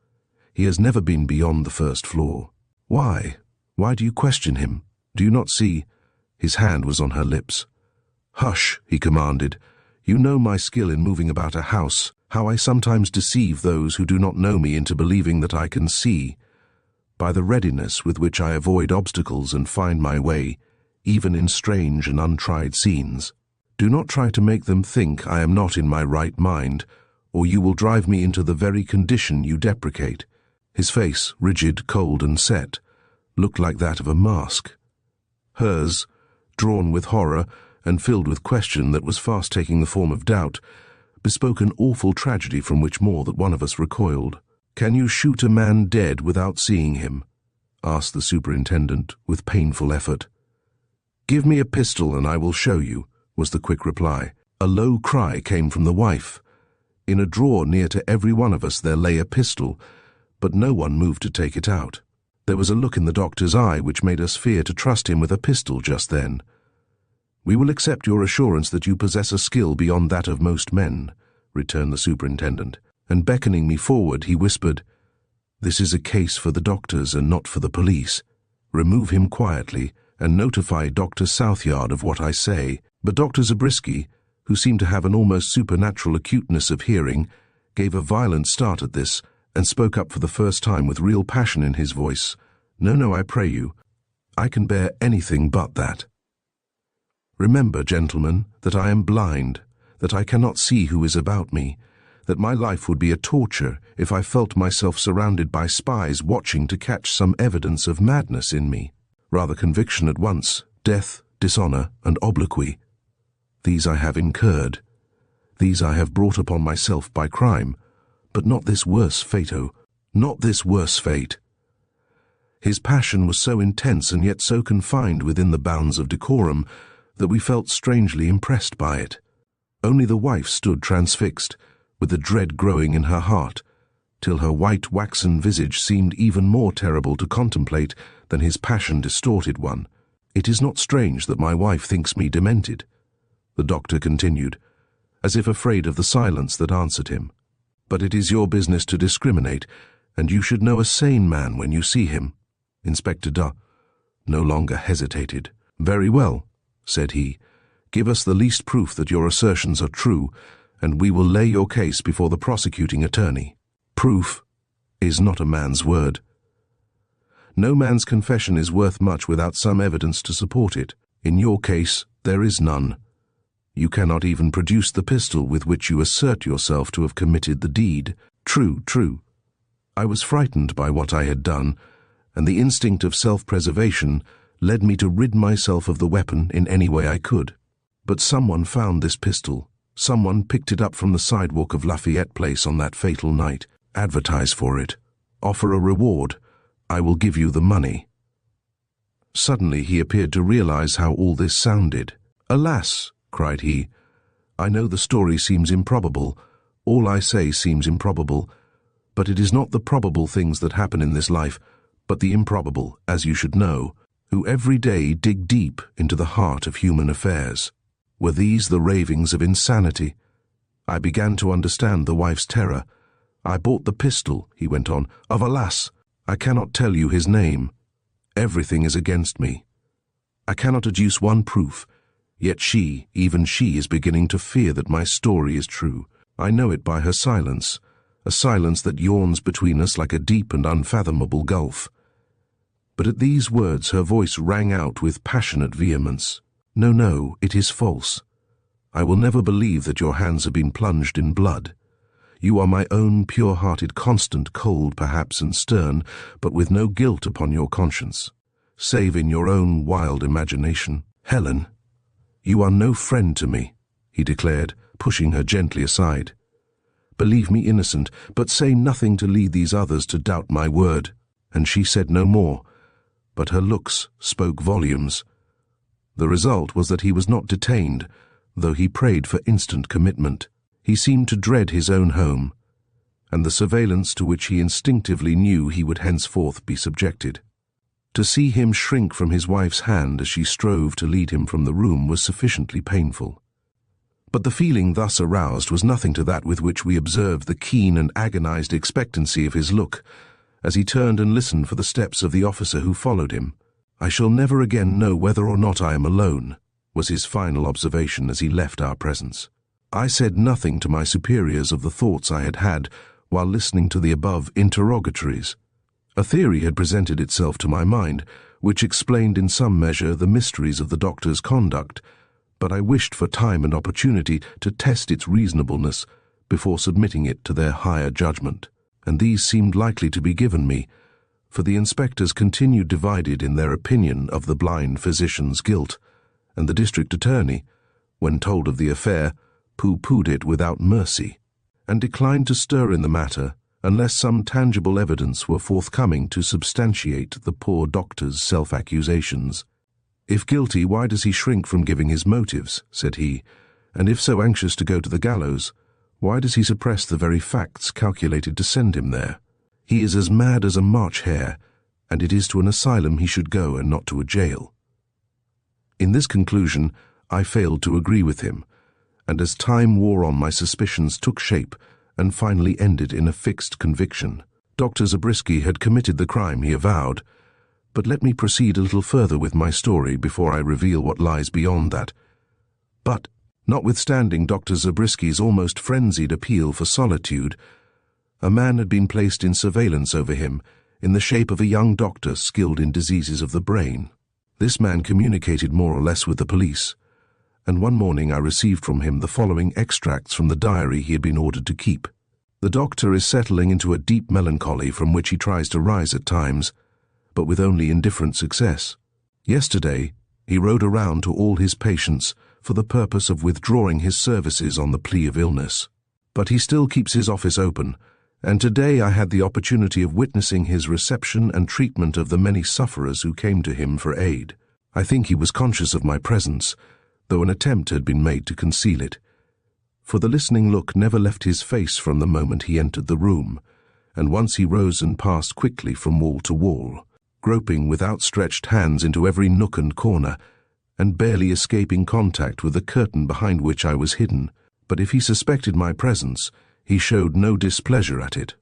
He has never been beyond the first floor." "Why? Why do you question him? Do you not see—" His hand was on her lips. "Hush," he commanded. "You know my skill in moving about a house, how I sometimes deceive those who do not know me into believing that I can see, by the readiness with which I avoid obstacles and find my way, even in strange and untried scenes. Do not try to make them think I am not in my right mind, or you will drive me into the very condition you deprecate." His face, rigid, cold, and set, looked like that of a mask. Hers, drawn with horror and filled with question that was fast taking the form of doubt, bespoke an awful tragedy from which more than one of us recoiled. "Can you shoot a man dead without seeing him?" asked the superintendent with painful effort. "Give me a pistol and I will show you," was the quick reply. A low cry came from the wife. In a drawer near to every one of us there lay a pistol, but no one moved to take it out. There was a look in the doctor's eye which made us fear to trust him with a pistol just then. "We will accept your assurance that you possess a skill beyond that of most men," returned the superintendent, and beckoning me forward, he whispered, "This is a case for the doctors and not for the police. Remove him quietly and notify Dr. Southyard of what I say." But Dr. Zabriskie, who seemed to have an almost supernatural acuteness of hearing, gave a violent start at this, and spoke up for the first time with real passion in his voice. No, I pray you. I can bear anything but that. Remember, gentlemen, that I am blind, that I cannot see who is about me, that my life would be a torture if I felt myself surrounded by spies watching to catch some evidence of madness in me. Rather conviction at once, death, dishonor, and obloquy. These I have incurred. These I have brought upon myself by crime, but not this worse fate, not this worse fate. His passion was so intense and yet so confined within the bounds of decorum that we felt strangely impressed by it. Only the wife stood transfixed, with the dread growing in her heart, till her white waxen visage seemed even more terrible to contemplate than his passion-distorted one. "It is not strange that my wife thinks me demented," the doctor continued, as if afraid of the silence that answered him. "But it is your business to discriminate, and you should know a sane man when you see him." Inspector no longer hesitated. "Very well," said he. "Give us the least proof that your assertions are true, and we will lay your case before the prosecuting attorney. Proof is not a man's word. No man's confession is worth much without some evidence to support it. In your case, there is none. You cannot even produce the pistol with which you assert yourself to have committed the deed. True. I was frightened by what I had done, and the instinct of self-preservation led me to rid myself of the weapon in any way I could. But someone found this pistol, Someone picked it up from the sidewalk of Lafayette Place on that fatal night. Advertise for it. Offer a reward. I will give you the money." Suddenly he appeared to realize how all this sounded. "Alas," cried he, "I know the story seems improbable. All I say seems improbable. But it is not the probable things that happen in this life, but the improbable, as you should know, who every day dig deep into the heart of human affairs. Were these the ravings of insanity? I began to understand the wife's terror. I bought the pistol," he went on, "of a lass. I cannot tell you his name. Everything is against me. I cannot adduce one proof, yet she, even she, is beginning to fear that my story is true. I know it by her silence, a silence that yawns between us like a deep and unfathomable gulf." But at these words her voice rang out with passionate vehemence. "No, no, it is false. I will never believe that your hands have been plunged in blood. You are my own pure-hearted Constant, cold perhaps and stern, but with no guilt upon your conscience, save in your own wild imagination. Helen, you are no friend to me," he declared, pushing her gently aside. "Believe me innocent, but say nothing to lead these others to doubt my word." And she said no more, but her looks spoke volumes. The result was that he was not detained, though he prayed for instant commitment. He seemed to dread his own home, and the surveillance to which he instinctively knew he would henceforth be subjected. To see him shrink from his wife's hand as she strove to lead him from the room was sufficiently painful. But the feeling thus aroused was nothing to that with which we observed the keen and agonized expectancy of his look, as he turned and listened for the steps of the officer who followed him. "I shall never again know whether or not I am alone," was his final observation as he left our presence. I said nothing to my superiors of the thoughts I had had while listening to the above interrogatories. A theory had presented itself to my mind, which explained in some measure the mysteries of the doctor's conduct, but I wished for time and opportunity to test its reasonableness before submitting it to their higher judgment, and these seemed likely to be given me, for the inspectors continued divided in their opinion of the blind physician's guilt, and the district attorney, when told of the affair, pooh-poohed it without mercy, and declined to stir in the matter unless some tangible evidence were forthcoming to substantiate the poor doctor's self-accusations. "If guilty, why does he shrink from giving his motives?" said he, "and if so anxious to go to the gallows, why does he suppress the very facts calculated to send him there? He is as mad as a March hare, and it is to an asylum he should go and not to a jail." In this conclusion I failed to agree with him, and as time wore on my suspicions took shape and finally ended in a fixed conviction. Dr. Zabriskie had committed the crime he avowed, but let me proceed a little further with my story before I reveal what lies beyond that. But, notwithstanding Dr. Zabriskie's almost frenzied appeal for solitude, a man had been placed in surveillance over him in the shape of a young doctor skilled in diseases of the brain. This man communicated more or less with the police, and one morning I received from him the following extracts from the diary he had been ordered to keep. "The doctor is settling into a deep melancholy from which he tries to rise at times, but with only indifferent success. Yesterday, he rode around to all his patients for the purpose of withdrawing his services on the plea of illness. But he still keeps his office open, and today I had the opportunity of witnessing his reception and treatment of the many sufferers who came to him for aid. I think he was conscious of my presence, though an attempt had been made to conceal it, for the listening look never left his face from the moment he entered the room, and once he rose and passed quickly from wall to wall, groping with outstretched hands into every nook and corner, and barely escaping contact with the curtain behind which I was hidden. But if he suspected my presence, he showed no displeasure at it,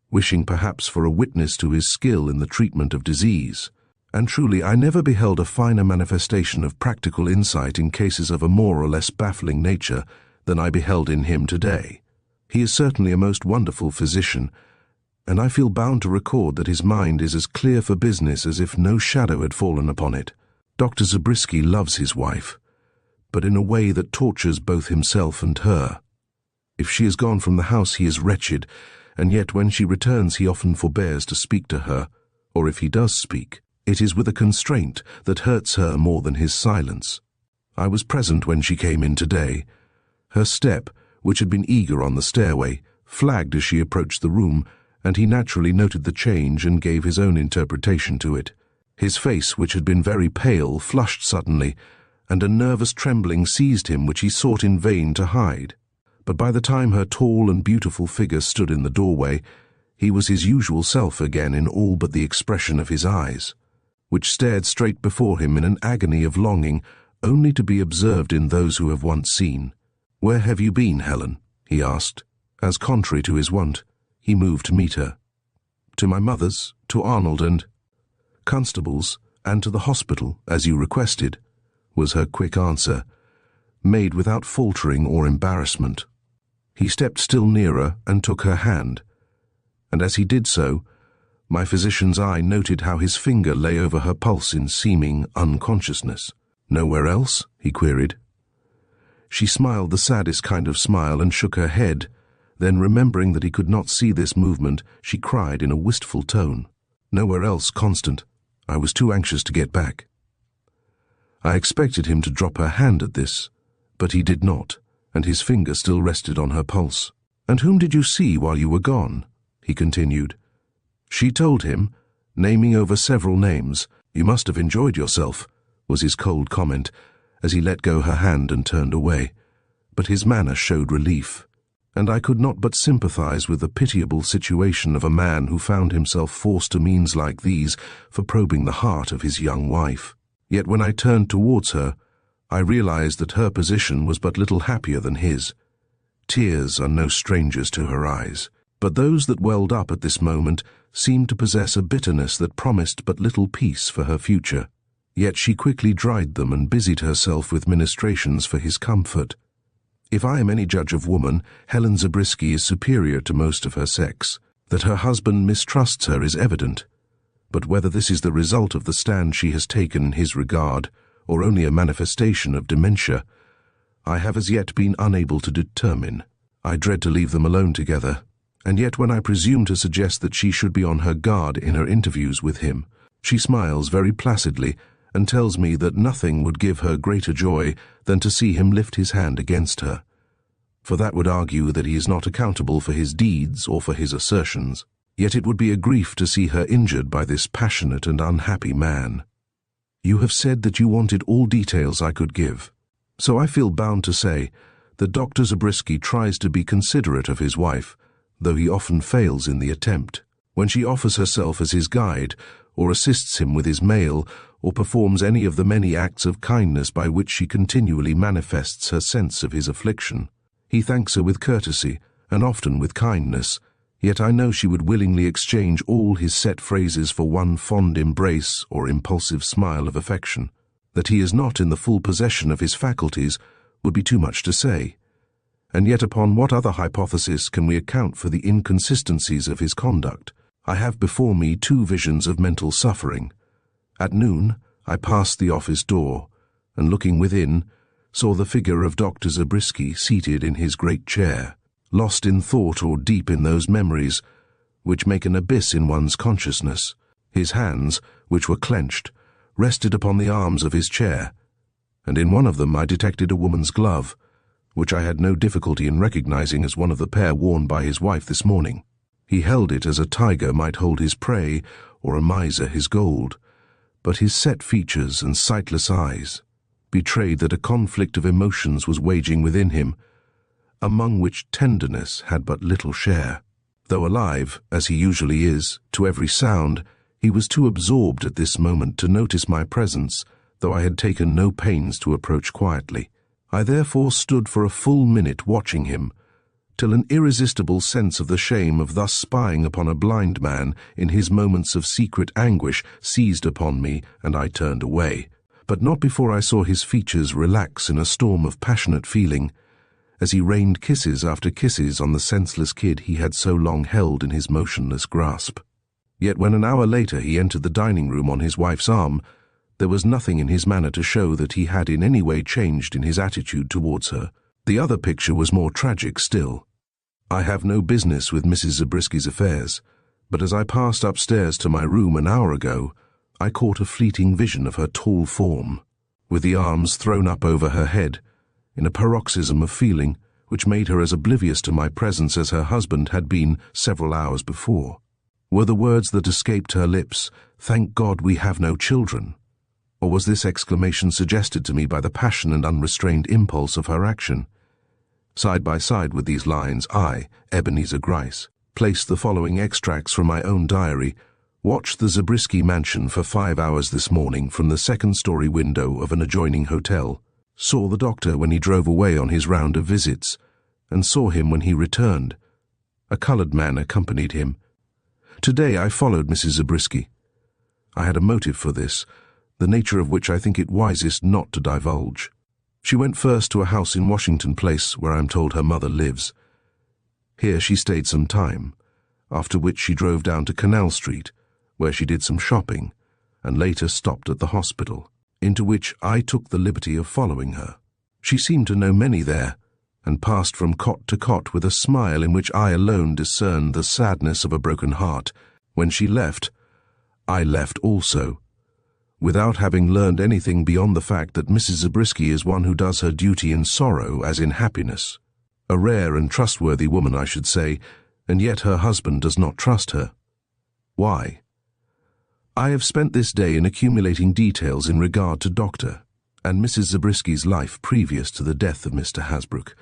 wishing perhaps for a witness to his skill in the treatment of disease. And truly I never beheld a finer manifestation of practical insight in cases of a more or less baffling nature than I beheld in him today. He is certainly a most wonderful physician, and I feel bound to record that his mind is as clear for business as if no shadow had fallen upon it. Dr. Zabriskie loves his wife, but in a way that tortures both himself and her. If she has gone from the house he is wretched, and yet when she returns he often forbears to speak to her, or if he does speak, it is with a constraint that hurts her more than his silence. I was present when she came in today, Her step, which had been eager on the stairway, flagged as she approached the room, and he naturally noted the change and gave his own interpretation to it. His face, which had been very pale, flushed suddenly, and a nervous trembling seized him which he sought in vain to hide. But by the time her tall and beautiful figure stood in the doorway, he was his usual self again in all but the expression of his eyes, which stared straight before him in an agony of longing, only to be observed in those who have once seen. "Where have you been, Helen?" he asked, as contrary to his wont, he moved to meet her. "To my mother's, to Arnold and Constable's, and to the hospital, as you requested," was her quick answer, made without faltering or embarrassment. He stepped still nearer and took her hand, and as he did so, my physician's eye noted how his finger lay over her pulse in seeming unconsciousness. "Nowhere else?" he queried. She smiled the saddest kind of smile and shook her head. Then, remembering that he could not see this movement, she cried in a wistful tone, "Nowhere else, Constant. I was too anxious to get back." I expected him to drop her hand at this, but he did not, and his finger still rested on her pulse. "And whom did you see while you were gone?" he continued. She told him, naming over several names. "You must have enjoyed yourself," was his cold comment, as he let go her hand and turned away. But his manner showed relief, and I could not but sympathize with the pitiable situation of a man who found himself forced to means like these for probing the heart of his young wife. Yet when I turned towards her, I realized that her position was but little happier than his. Tears are no strangers to her eyes, but those that welled up at this moment seemed to possess a bitterness that promised but little peace for her future. Yet she quickly dried them and busied herself with ministrations for his comfort. If I am any judge of woman, Helen Zabriskie is superior to most of her sex. That her husband mistrusts her is evident, but whether this is the result of the stand she has taken in his regard, or only a manifestation of dementia, I have as yet been unable to determine. I dread to leave them alone together, and yet when I presume to suggest that she should be on her guard in her interviews with him, she smiles very placidly and tells me that nothing would give her greater joy than to see him lift his hand against her, for that would argue that he is not accountable for his deeds or for his assertions. Yet it would be a grief to see her injured by this passionate and unhappy man. You have said that you wanted all details I could give, so I feel bound to say that Dr. Zabriskie tries to be considerate of his wife, though he often fails in the attempt. When she offers herself as his guide, or assists him with his mail, or performs any of the many acts of kindness by which she continually manifests her sense of his affliction, he thanks her with courtesy, and often with kindness, yet I know she would willingly exchange all his set phrases for one fond embrace or impulsive smile of affection. That he is not in the full possession of his faculties would be too much to say. And yet upon what other hypothesis can we account for the inconsistencies of his conduct? I have before me two visions of mental suffering. At noon, I passed the office door, and looking within, saw the figure of Dr. Zabriskie seated in his great chair, lost in thought or deep in those memories which make an abyss in one's consciousness. His hands, which were clenched, rested upon the arms of his chair, and in one of them I detected a woman's glove, which I had no difficulty in recognizing as one of the pair worn by his wife this morning. He held it as a tiger might hold his prey, or a miser his gold, but his set features and sightless eyes betrayed that a conflict of emotions was waging within him, among which tenderness had but little share. Though alive, as he usually is, to every sound, he was too absorbed at this moment to notice my presence, though I had taken no pains to approach quietly. I therefore stood for a full minute watching him, till an irresistible sense of the shame of thus spying upon a blind man in his moments of secret anguish seized upon me, and I turned away, but not before I saw his features relax in a storm of passionate feeling, as he rained kisses after kisses on the senseless kid he had so long held in his motionless grasp. Yet when an hour later he entered the dining room on his wife's arm, there was nothing in his manner to show that he had in any way changed in his attitude towards her. The other picture was more tragic still. I have no business with Mrs. Zabriskie's affairs, but as I passed upstairs to my room an hour ago, I caught a fleeting vision of her tall form, with the arms thrown up over her head, in a paroxysm of feeling which made her as oblivious to my presence as her husband had been several hours before. Were the words that escaped her lips, "Thank God we have no children"? Or was this exclamation suggested to me by the passion and unrestrained impulse of her action? Side by side with these lines, I, Ebenezer Gryce, placed the following extracts from my own diary: "Watched the Zabriskie mansion for 5 hours this morning from the second-story window of an adjoining hotel. Saw the doctor when he drove away on his round of visits, and saw him when he returned. A colored man accompanied him. Today I followed Mrs. Zabriskie. I had a motive for this, the nature of which I think it wisest not to divulge. She went first to a house in Washington Place where I am told her mother lives. Here she stayed some time, after which she drove down to Canal Street, where she did some shopping, and later stopped at the hospital, into which I took the liberty of following her. She seemed to know many there, and passed from cot to cot with a smile in which I alone discerned the sadness of a broken heart. When she left, I left also, without having learned anything beyond the fact that Mrs. Zabriskie is one who does her duty in sorrow as in happiness. A rare and trustworthy woman, I should say, and yet her husband does not trust her. Why? I have spent this day in accumulating details in regard to Dr. and Mrs. Zabriskie's life previous to the death of Mr. Hasbrouck.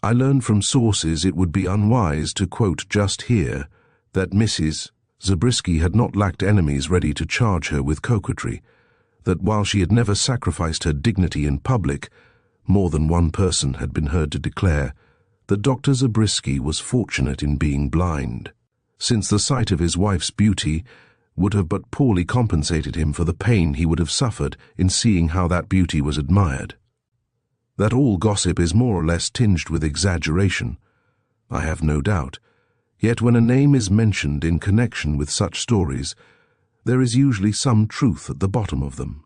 I learned from sources it would be unwise to quote just here that Mrs. Zabriskie had not lacked enemies ready to charge her with coquetry, that while she had never sacrificed her dignity in public, more than one person had been heard to declare that Dr. Zabriskie was fortunate in being blind, since the sight of his wife's beauty would have but poorly compensated him for the pain he would have suffered in seeing how that beauty was admired. That all gossip is more or less tinged with exaggeration, I have no doubt. Yet when a name is mentioned in connection with such stories, there is usually some truth at the bottom of them.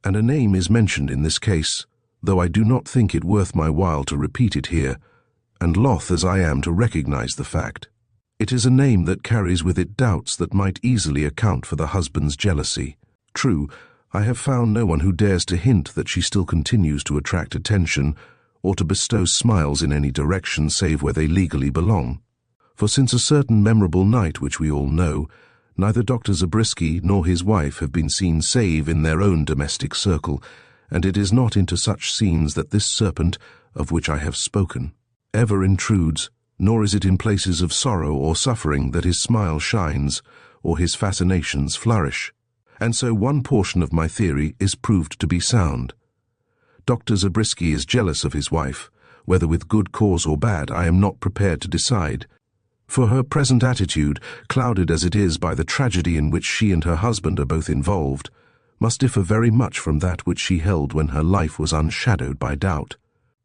And a name is mentioned in this case, though I do not think it worth my while to repeat it here, and loth as I am to recognize the fact. It is a name that carries with it doubts that might easily account for the husband's jealousy. True, I have found no one who dares to hint that she still continues to attract attention or to bestow smiles in any direction save where they legally belong. For since a certain memorable night which we all know, neither Dr. Zabriskie nor his wife have been seen save in their own domestic circle, and it is not into such scenes that this serpent, of which I have spoken, ever intrudes, nor is it in places of sorrow or suffering that his smile shines or his fascinations flourish. And so one portion of my theory is proved to be sound. Dr. Zabriskie is jealous of his wife, whether with good cause or bad I am not prepared to decide, for her present attitude, clouded as it is by the tragedy in which she and her husband are both involved, must differ very much from that which she held when her life was unshadowed by doubt,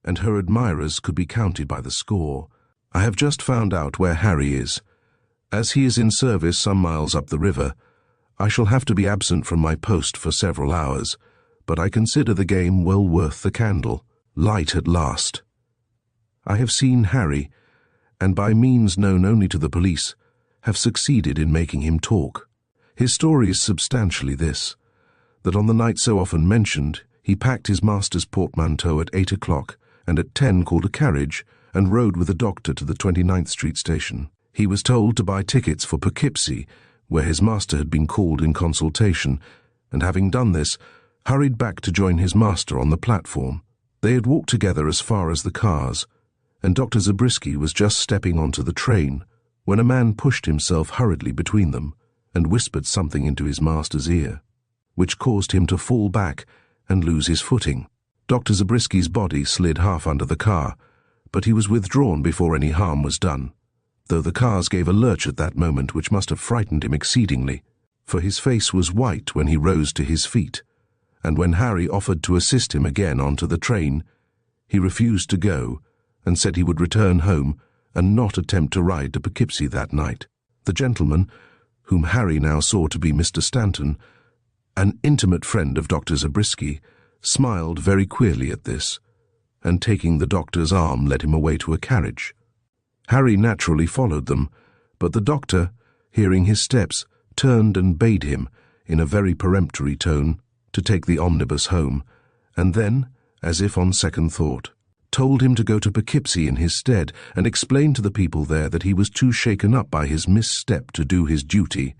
and her admirers could be counted by the score. I have just found out where Harry is. As he is in service some miles up the river, I shall have to be absent from my post for several hours, but I consider the game well worth the candle. Light at last. I have seen Harry, and by means known only to the police, have succeeded in making him talk. His story is substantially this, that on the night so often mentioned, he packed his master's portmanteau at 8 o'clock, and at 10 called a carriage, and rode with the doctor to the 29th Street station. He was told to buy tickets for Poughkeepsie, where his master had been called in consultation, and having done this, hurried back to join his master on the platform. They had walked together as far as the cars, and Dr. Zabriskie was just stepping onto the train, when a man pushed himself hurriedly between them, and whispered something into his master's ear, which caused him to fall back and lose his footing. Dr. Zabriskie's body slid half under the car, but he was withdrawn before any harm was done, though the cars gave a lurch at that moment which must have frightened him exceedingly, for his face was white when he rose to his feet, and when Harry offered to assist him again onto the train, he refused to go, and said he would return home and not attempt to ride to Poughkeepsie that night. The gentleman, whom Harry now saw to be Mr. Stanton, an intimate friend of Dr. Zabriskie, smiled very queerly at this, and taking the doctor's arm led him away to a carriage. Harry naturally followed them, but the doctor, hearing his steps, turned and bade him, in a very peremptory tone, to take the omnibus home, and then, as if on second thought, told him to go to Poughkeepsie in his stead, and explained to the people there that he was too shaken up by his misstep to do his duty,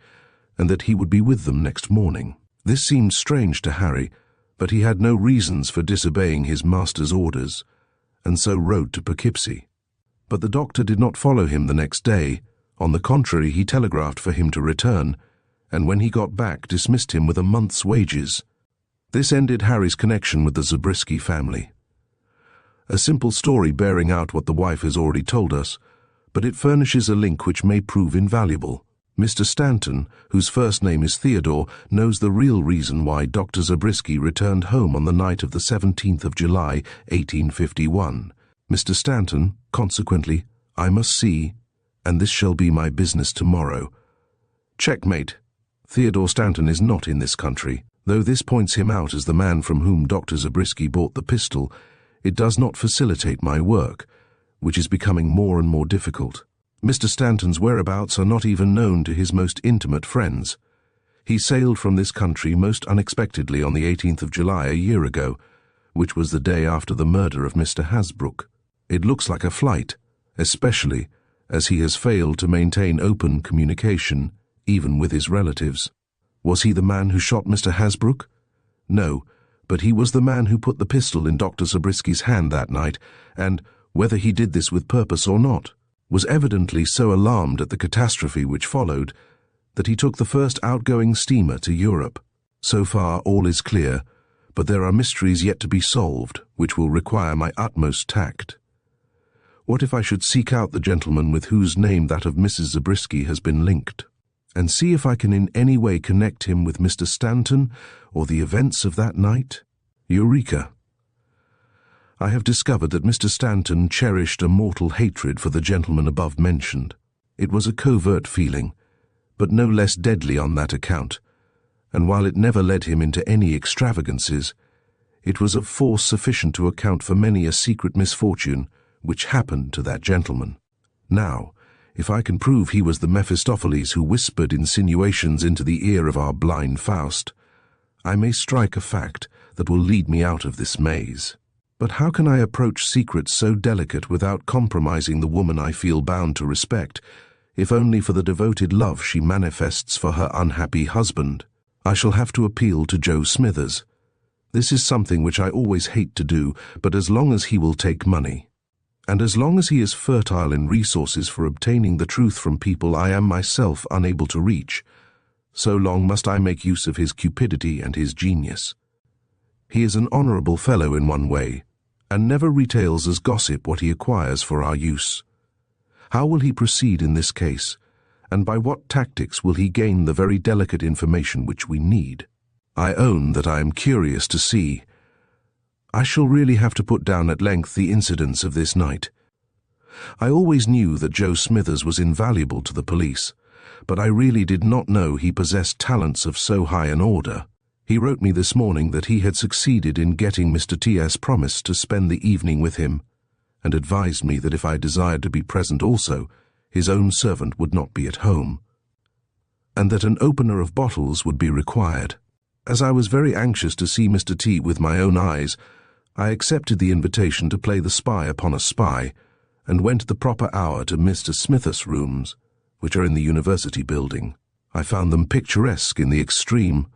and that he would be with them next morning. This seemed strange to Harry, but he had no reasons for disobeying his master's orders, and so rode to Poughkeepsie. But the doctor did not follow him the next day. On the contrary, he telegraphed for him to return, and when he got back dismissed him with a month's wages. This ended Harry's connection with the Zabriskie family. A simple story bearing out what the wife has already told us, but it furnishes a link which may prove invaluable. Mr. Stanton, whose first name is Theodore, knows the real reason why Dr. Zabriskie returned home on the night of the 17th of July, 1851. Mr. Stanton, consequently, I must see, and this shall be my business tomorrow. Checkmate. Theodore Stanton is not in this country. Though this points him out as the man from whom Dr. Zabriskie bought the pistol, it does not facilitate my work, which is becoming more and more difficult. Mr. Stanton's whereabouts are not even known to his most intimate friends. He sailed from this country most unexpectedly on the 18th of July a year ago, which was the day after the murder of Mr. Hasbrouck. It looks like a flight, especially as he has failed to maintain open communication, even with his relatives. Was he the man who shot Mr. Hasbrouck? No, but he was the man who put the pistol in Dr. Zabriskie's hand that night, and, whether he did this with purpose or not, was evidently so alarmed at the catastrophe which followed that he took the first outgoing steamer to Europe. So far all is clear, but there are mysteries yet to be solved which will require my utmost tact. What if I should seek out the gentleman with whose name that of Mrs. Zabriskie has been linked, and see if I can in any way connect him with Mr. Stanton or the events of that night? Eureka! I have discovered that Mr. Stanton cherished a mortal hatred for the gentleman above mentioned. It was a covert feeling, but no less deadly on that account, and while it never led him into any extravagances, it was of force sufficient to account for many a secret misfortune which happened to that gentleman. Now, if I can prove he was the Mephistopheles who whispered insinuations into the ear of our blind Faust, I may strike a fact that will lead me out of this maze. But how can I approach secrets so delicate without compromising the woman I feel bound to respect, if only for the devoted love she manifests for her unhappy husband? I shall have to appeal to Joe Smithers. This is something which I always hate to do, but as long as he will take money, and as long as he is fertile in resources for obtaining the truth from people I am myself unable to reach, so long must I make use of his cupidity and his genius. He is an honorable fellow in one way, and never retails as gossip what he acquires for our use. How will he proceed in this case, and by what tactics will he gain the very delicate information which we need? I own that I am curious to see. I shall really have to put down at length the incidents of this night. I always knew that Joe Smithers was invaluable to the police, but I really did not know he possessed talents of so high an order. He wrote me this morning that he had succeeded in getting Mr. T.S. Promise to spend the evening with him, and advised me that if I desired to be present also, his own servant would not be at home, and that an opener of bottles would be required. As I was very anxious to see Mr. T. with my own eyes, I accepted the invitation to play the spy upon a spy, and went at the proper hour to Mr. Smithers' rooms, which are in the University building. I found them picturesque in the extreme.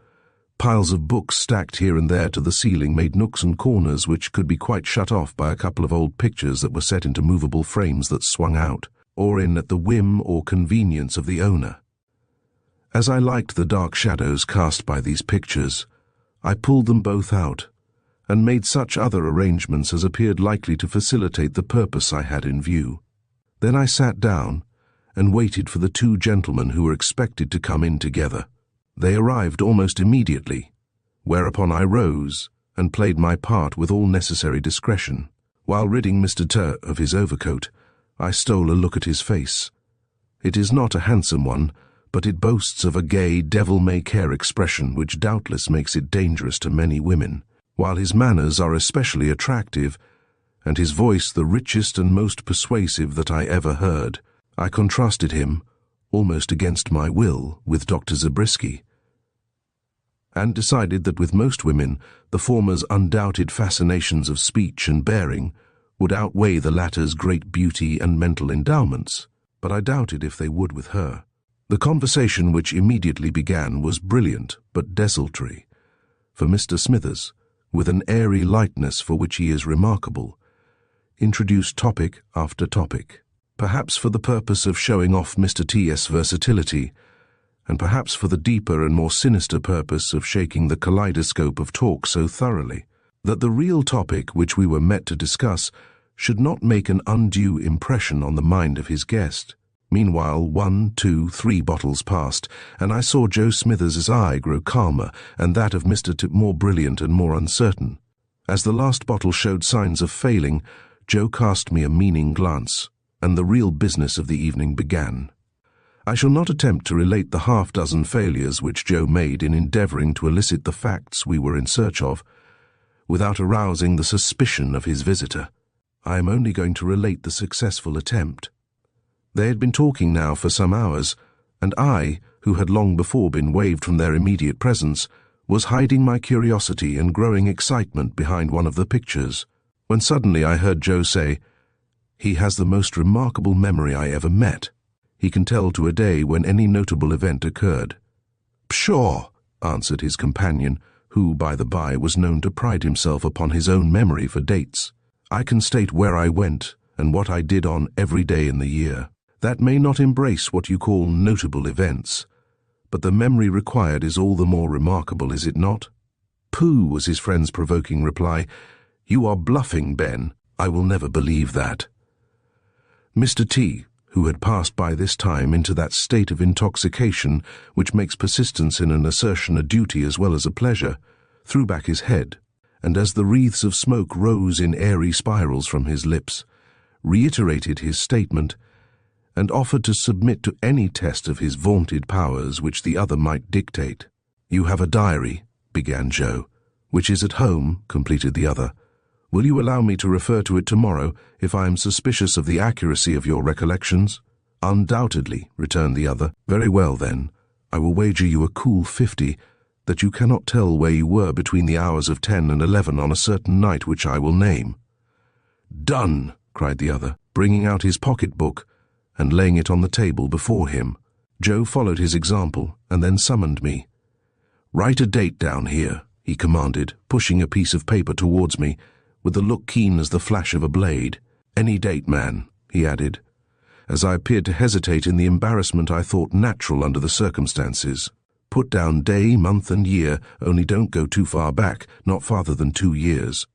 Piles of books stacked here and there to the ceiling made nooks and corners which could be quite shut off by a couple of old pictures that were set into movable frames that swung out, or in at the whim or convenience of the owner. As I liked the dark shadows cast by these pictures, I pulled them both out, and made such other arrangements as appeared likely to facilitate the purpose I had in view. Then I sat down, and waited for the two gentlemen who were expected to come in together. They arrived almost immediately, whereupon I rose and played my part with all necessary discretion. While ridding Mr. T. of his overcoat, I stole a look at his face. It is not a handsome one, but it boasts of a gay, devil-may-care expression which doubtless makes it dangerous to many women, while his manners are especially attractive, and his voice the richest and most persuasive that I ever heard. I contrasted him, almost against my will, with Dr. Zabriskie, and decided that with most women the former's undoubted fascinations of speech and bearing would outweigh the latter's great beauty and mental endowments, but I doubted if they would with her. The conversation which immediately began was brilliant but desultory, for Mr. Smithers, with an airy lightness for which he is remarkable, introduced topic after topic, perhaps for the purpose of showing off Mr. T.'s versatility, and perhaps for the deeper and more sinister purpose of shaking the kaleidoscope of talk so thoroughly that the real topic which we were met to discuss should not make an undue impression on the mind of his guest. Meanwhile, 1, 2, 3 bottles passed, and I saw Joe Smithers's eye grow calmer and that of Mr. T more brilliant and more uncertain. As the last bottle showed signs of failing, Joe cast me a meaning glance, and the real business of the evening began. I shall not attempt to relate the half-dozen failures which Joe made in endeavouring to elicit the facts we were in search of, without arousing the suspicion of his visitor. I am only going to relate the successful attempt. They had been talking now for some hours, and I, who had long before been waved from their immediate presence, was hiding my curiosity and growing excitement behind one of the pictures, when suddenly I heard Joe say, "He has the most remarkable memory I ever met. He can tell to a day when any notable event occurred." "Pshaw," answered his companion, who, by the by, was known to pride himself upon his own memory for dates. "I can state where I went and what I did on every day in the year. That may not embrace what you call notable events, but the memory required is all the more remarkable, is it not?" "Pooh," was his friend's provoking reply. "You are bluffing, Ben. I will never believe that." Mr. T, who had passed by this time into that state of intoxication which makes persistence in an assertion a duty as well as a pleasure, threw back his head, and as the wreaths of smoke rose in airy spirals from his lips, reiterated his statement, and offered to submit to any test of his vaunted powers which the other might dictate. "You have a diary," began Joe. "Which is at home," completed the other. "Will you allow me to refer to it tomorrow if I am suspicious of the accuracy of your recollections?" "Undoubtedly," returned the other. "Very well, then. I will wager you a cool 50 that you cannot tell where you were between the hours of 10 and 11 on a certain night which I will name." "Done!" cried the other, bringing out his pocket-book and laying it on the table before him. Joe followed his example and then summoned me. "Write a date down here," he commanded, pushing a piece of paper towards me, with a look keen as the flash of a blade. "Any date, man," he added, as I appeared to hesitate in the embarrassment I thought natural under the circumstances. "Put down day, month, and year, only don't go too far back, not farther than 2 years."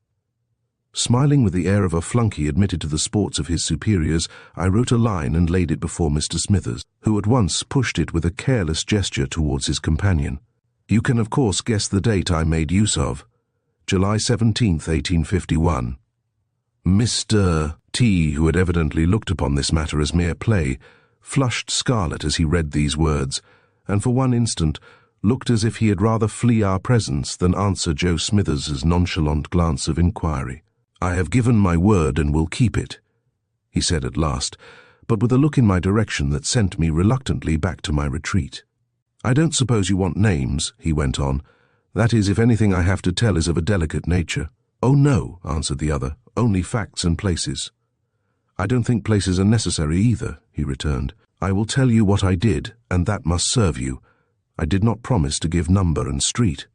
Smiling with the air of a flunky admitted to the sports of his superiors, I wrote a line and laid it before Mr. Smithers, who at once pushed it with a careless gesture towards his companion. "You can of course guess the date I made use of. July 17th, 1851. Mr. T, who had evidently looked upon this matter as mere play, flushed scarlet as he read these words, and for one instant looked as if he had rather flee our presence than answer Joe Smithers's nonchalant glance of inquiry. "I have given my word and will keep it," he said at last, but with a look in my direction that sent me reluctantly back to my retreat. "I don't suppose you want names," he went on. "That is, if anything I have to tell is of a delicate nature." "Oh, no," answered the other, "only facts and places." "I don't think places are necessary either," he returned. "I will tell you what I did, and that must serve you. I did not promise to give number and street."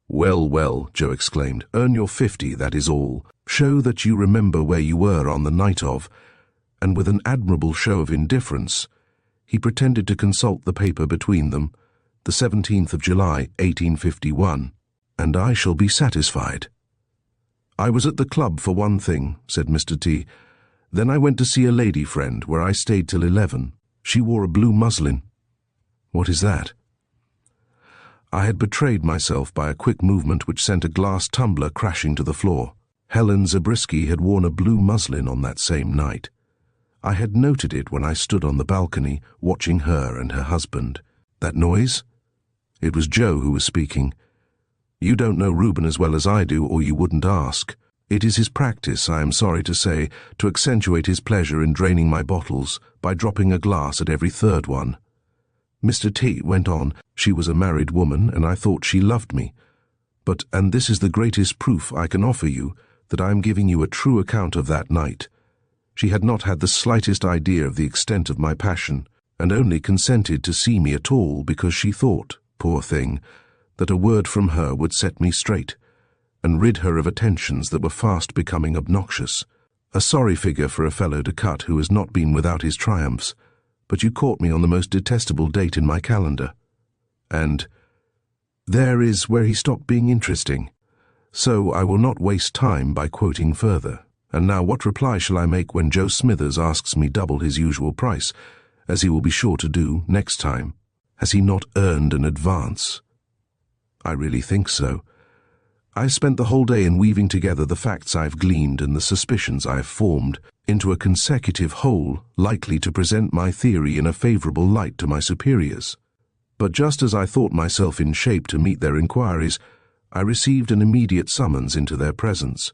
"Well, well," Joe exclaimed, "earn your 50, that is all. Show that you remember where you were on the night of," and with an admirable show of indifference, he pretended to consult the paper between them, "the 17th of July, 1851, and I shall be satisfied." "I was at the club for one thing," said Mr. T. "Then I went to see a lady friend, where I stayed till 11. She wore a blue muslin." "What is that?" I had betrayed myself by a quick movement which sent a glass tumbler crashing to the floor. Helen Zabriskie had worn a blue muslin on that same night. I had noted it when I stood on the balcony, watching her and her husband. That noise? It was Joe who was speaking. "You don't know Reuben as well as I do, or you wouldn't ask. It is his practice, I am sorry to say, to accentuate his pleasure in draining my bottles by dropping a glass at every third one." Mr. T went on, "She was a married woman, and I thought she loved me. But, and this is the greatest proof I can offer you, that I am giving you a true account of that night. She had not had the slightest idea of the extent of my passion, and only consented to see me at all because she thought, poor thing, that a word from her would set me straight, and rid her of attentions that were fast becoming obnoxious. A sorry figure for a fellow to cut who has not been without his triumphs, but you caught me on the most detestable date in my calendar. And there is where he stopped being interesting. So I will not waste time by quoting further. And now what reply shall I make when Joe Smithers asks me double his usual price, as he will be sure to do next time? Has he not earned an advance? I really think so. I spent the whole day in weaving together the facts I've gleaned and the suspicions I've formed into a consecutive whole likely to present my theory in a favorable light to my superiors. But just as I thought myself in shape to meet their inquiries, I received an immediate summons into their presence,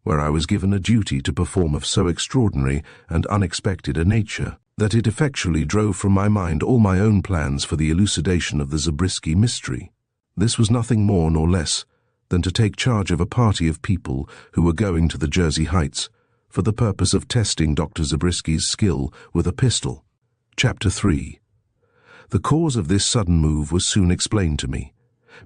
where I was given a duty to perform of so extraordinary and unexpected a nature that it effectually drove from my mind all my own plans for the elucidation of the Zabriskie mystery. This was nothing more nor less than to take charge of a party of people who were going to the Jersey Heights for the purpose of testing Dr. Zabriskie's skill with a pistol. Chapter 3. The cause of this sudden move was soon explained to me.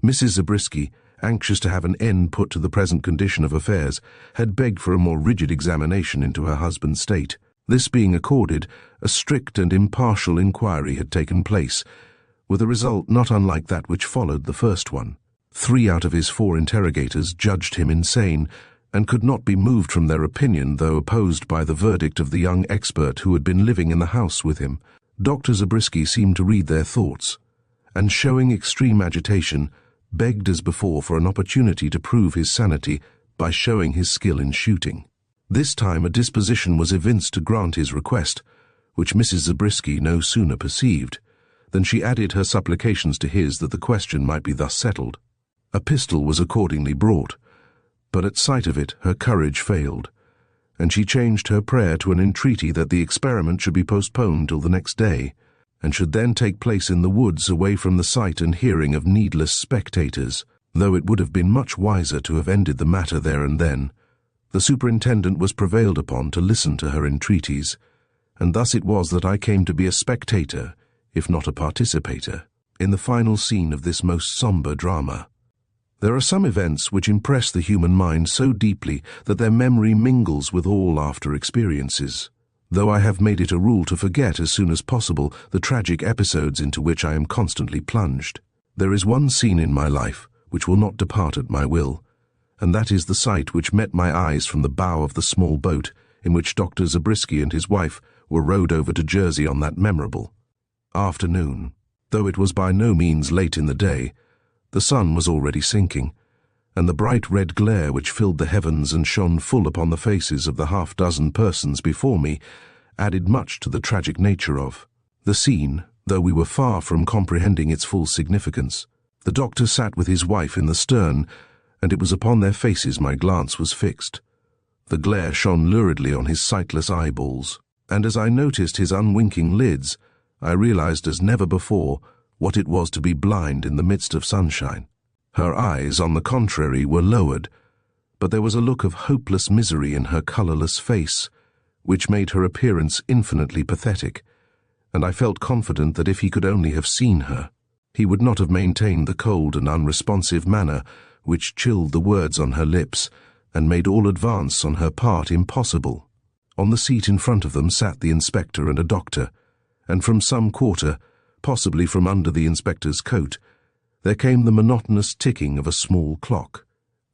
Mrs. Zabriskie, anxious to have an end put to the present condition of affairs, had begged for a more rigid examination into her husband's state. This being accorded, a strict and impartial inquiry had taken place, with a result not unlike that which followed the first one. 3 out of his 4 interrogators judged him insane, and could not be moved from their opinion, though opposed by the verdict of the young expert who had been living in the house with him. Dr. Zabriskie seemed to read their thoughts, and showing extreme agitation, begged as before for an opportunity to prove his sanity by showing his skill in shooting. This time a disposition was evinced to grant his request, which Mrs. Zabriskie no sooner perceived than she added her supplications to his that the question might be thus settled. A pistol was accordingly brought, but at sight of it her courage failed, and she changed her prayer to an entreaty that the experiment should be postponed till the next day, and should then take place in the woods away from the sight and hearing of needless spectators, though it would have been much wiser to have ended the matter there and then. The superintendent was prevailed upon to listen to her entreaties, and thus it was that I came to be a spectator, if not a participator, in the final scene of this most sombre drama. There are some events which impress the human mind so deeply that their memory mingles with all after experiences. Though I have made it a rule to forget as soon as possible the tragic episodes into which I am constantly plunged, there is one scene in my life which will not depart at my will, and that is the sight which met my eyes from the bow of the small boat in which Dr. Zabriskie and his wife were rowed over to Jersey on that memorable afternoon. Though it was by no means late in the day, the sun was already sinking, and the bright red glare which filled the heavens and shone full upon the faces of the half-dozen persons before me added much to the tragic nature of the scene, though we were far from comprehending its full significance. The doctor sat with his wife in the stern, and it was upon their faces my glance was fixed. The glare shone luridly on his sightless eyeballs, and as I noticed his unwinking lids, I realized as never before what it was to be blind in the midst of sunshine. Her eyes, on the contrary, were lowered, but there was a look of hopeless misery in her colourless face, which made her appearance infinitely pathetic, and I felt confident that if he could only have seen her, he would not have maintained the cold and unresponsive manner which chilled the words on her lips and made all advance on her part impossible. On the seat in front of them sat the inspector and a doctor, and from some quarter, possibly from under the inspector's coat, there came the monotonous ticking of a small clock,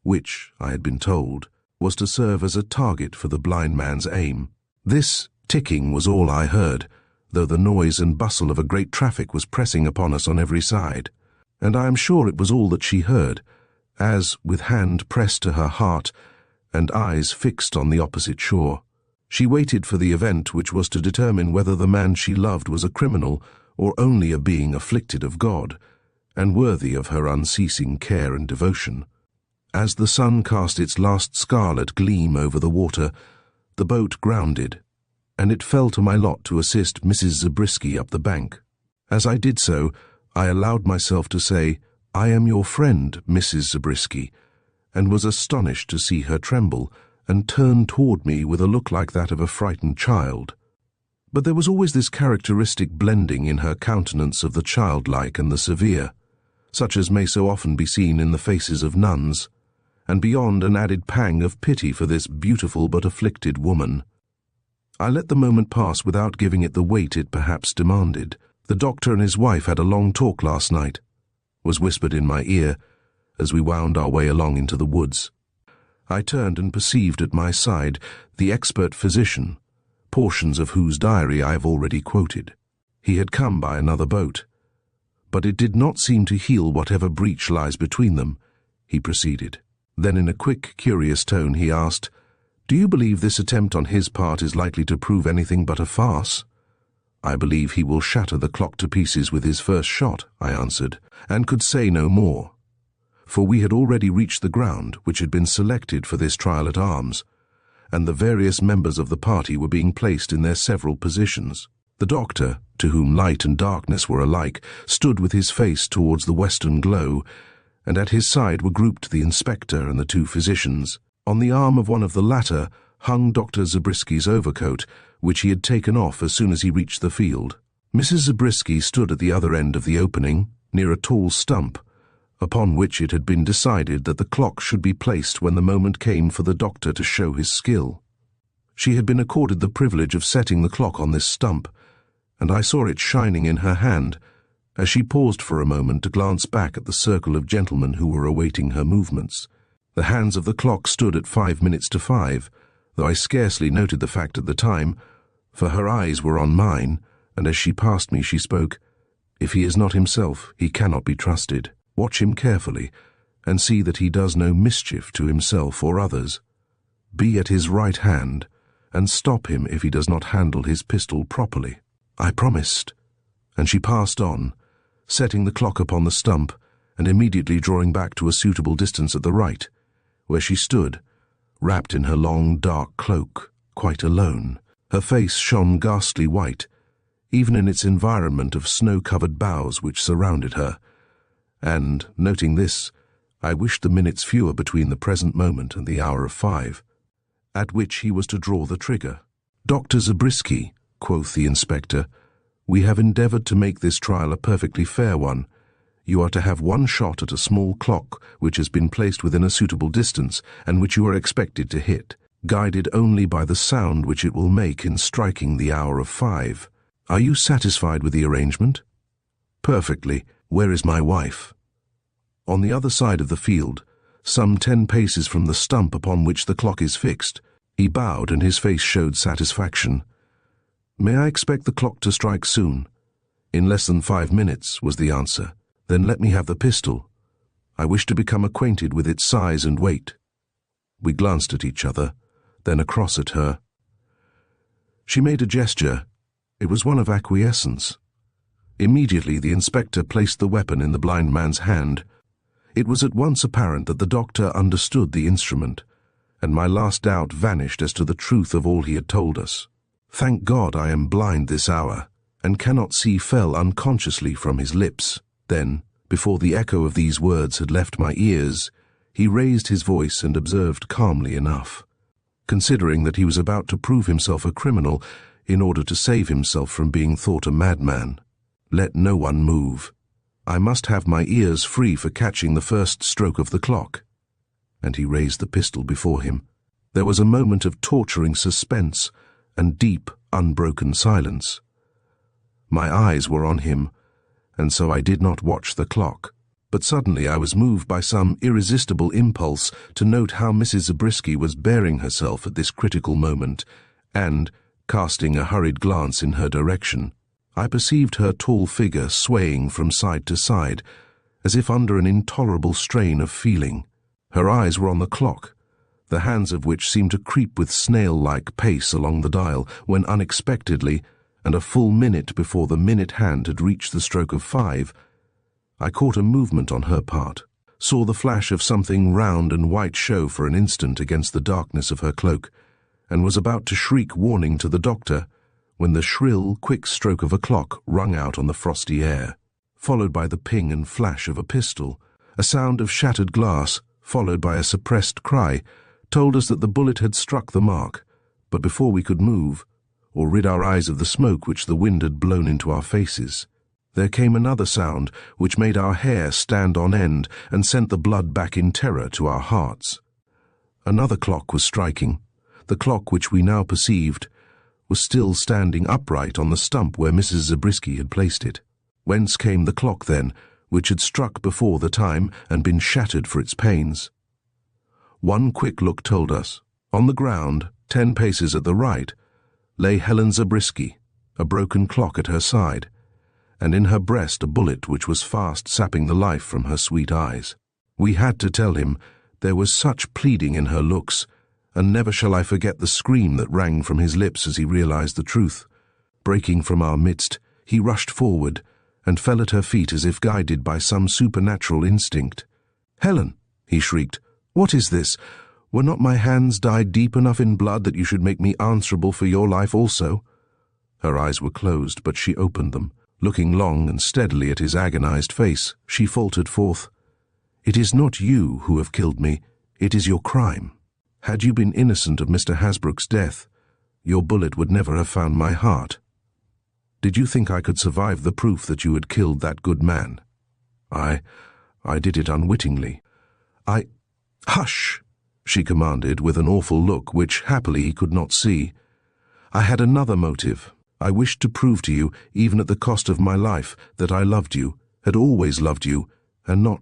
which, I had been told, was to serve as a target for the blind man's aim. This ticking was all I heard, though the noise and bustle of a great traffic was pressing upon us on every side, and I am sure it was all that she heard, as, with hand pressed to her heart and eyes fixed on the opposite shore, she waited for the event which was to determine whether the man she loved was a criminal or only a being afflicted of God, and worthy of her unceasing care and devotion. As the sun cast its last scarlet gleam over the water, the boat grounded, and it fell to my lot to assist Mrs. Zabriskie up the bank. As I did so, I allowed myself to say, "I am your friend, Mrs. Zabriskie," and was astonished to see her tremble and turned toward me with a look like that of a frightened child. But there was always this characteristic blending in her countenance of the childlike and the severe, such as may so often be seen in the faces of nuns, and beyond an added pang of pity for this beautiful but afflicted woman. I let the moment pass without giving it the weight it perhaps demanded. "The doctor and his wife had a long talk last night," was whispered in my ear as we wound our way along into the woods. I turned and perceived at my side the expert physician, portions of whose diary I have already quoted. He had come by another boat, but it did not seem to heal whatever breach lies between them, he proceeded. Then in a quick, curious tone he asked, "Do you believe this attempt on his part is likely to prove anything but a farce?" "I believe he will shatter the clock to pieces with his first shot," I answered, and could say no more, for we had already reached the ground which had been selected for this trial at arms, and the various members of the party were being placed in their several positions. The doctor, to whom light and darkness were alike, stood with his face towards the western glow, and at his side were grouped the inspector and the two physicians. On the arm of one of the latter hung Dr. Zabriskie's overcoat, which he had taken off as soon as he reached the field. Mrs. Zabriskie stood at the other end of the opening, near a tall stump, upon which it had been decided that the clock should be placed when the moment came for the doctor to show his skill. She had been accorded the privilege of setting the clock on this stump, and I saw it shining in her hand as she paused for a moment to glance back at the circle of gentlemen who were awaiting her movements. The hands of the clock stood at 5 minutes to 5, though I scarcely noted the fact at the time, for her eyes were on mine, and as she passed me she spoke. "If he is not himself, he cannot be trusted. Watch him carefully, and see that he does no mischief to himself or others. Be at his right hand, and stop him if he does not handle his pistol properly." I promised, and she passed on, setting the clock upon the stump, and immediately drawing back to a suitable distance at the right, where she stood, wrapped in her long dark cloak, quite alone. Her face shone ghastly white, even in its environment of snow-covered boughs which surrounded her, and, noting this, I wished the minutes fewer between the present moment and the hour of 5, at which he was to draw the trigger. "Dr. Zabriskie," quoth the inspector, "we have endeavoured to make this trial a perfectly fair one. You are to have one shot at a small clock which has been placed within a suitable distance, and which you are expected to hit, guided only by the sound which it will make in striking the hour of 5. Are you satisfied with the arrangement?" "Perfectly. Where is my wife?" "On the other side of the field, some 10 paces from the stump upon which the clock is fixed." He bowed, and his face showed satisfaction. "May I expect the clock to strike soon?" "In less than 5 minutes," was the answer. "Then let me have the pistol. I wish to become acquainted with its size and weight." We glanced at each other, then across at her. She made a gesture. It was one of acquiescence. Immediately the inspector placed the weapon in the blind man's hand. It was at once apparent that the doctor understood the instrument, and my last doubt vanished as to the truth of all he had told us. "Thank God I am blind this hour, and cannot see," fell unconsciously from his lips. Then, before the echo of these words had left my ears, he raised his voice and observed calmly enough, considering that he was about to prove himself a criminal in order to save himself from being thought a madman, "Let no one move. I must have my ears free for catching the first stroke of the clock." And he raised the pistol before him. There was a moment of torturing suspense and deep, unbroken silence. My eyes were on him, and so I did not watch the clock. But suddenly I was moved by some irresistible impulse to note how Mrs. Zabriskie was bearing herself at this critical moment, and, casting a hurried glance in her direction, I perceived her tall figure swaying from side to side, as if under an intolerable strain of feeling. Her eyes were on the clock, the hands of which seemed to creep with snail-like pace along the dial, when unexpectedly, and a full minute before the minute hand had reached the stroke of 5, I caught a movement on her part, saw the flash of something round and white show for an instant against the darkness of her cloak, and was about to shriek warning to the doctor, when the shrill, quick stroke of a clock rung out on the frosty air, followed by the ping and flash of a pistol, a sound of shattered glass, followed by a suppressed cry, told us that the bullet had struck the mark, but before we could move, or rid our eyes of the smoke which the wind had blown into our faces, there came another sound which made our hair stand on end and sent the blood back in terror to our hearts. Another clock was striking. The clock which we now perceived was still standing upright on the stump where Mrs. Zabriskie had placed it. Whence came the clock, then, which had struck before the time and been shattered for its pains? One quick look told us. On the ground, 10 paces at the right, lay Helen Zabriskie, a broken clock at her side, and in her breast a bullet which was fast sapping the life from her sweet eyes. We had to tell him there was such pleading in her looks, and never shall I forget the scream that rang from his lips as he realized the truth. Breaking from our midst, he rushed forward and fell at her feet as if guided by some supernatural instinct. "Helen," he shrieked, "what is this? Were not my hands dyed deep enough in blood that you should make me answerable for your life also?" Her eyes were closed, but she opened them. Looking long and steadily at his agonized face, she faltered forth, "It is not you who have killed me, it is your crime. Had you been innocent of Mr. Hasbrook's death, your bullet would never have found my heart. Did you think I could survive the proof that you had killed that good man? I did it unwittingly. Hush!" she commanded with an awful look which happily he could not see. "I had another motive. I wished to prove to you, even at the cost of my life, that I loved you, had always loved you, and not—"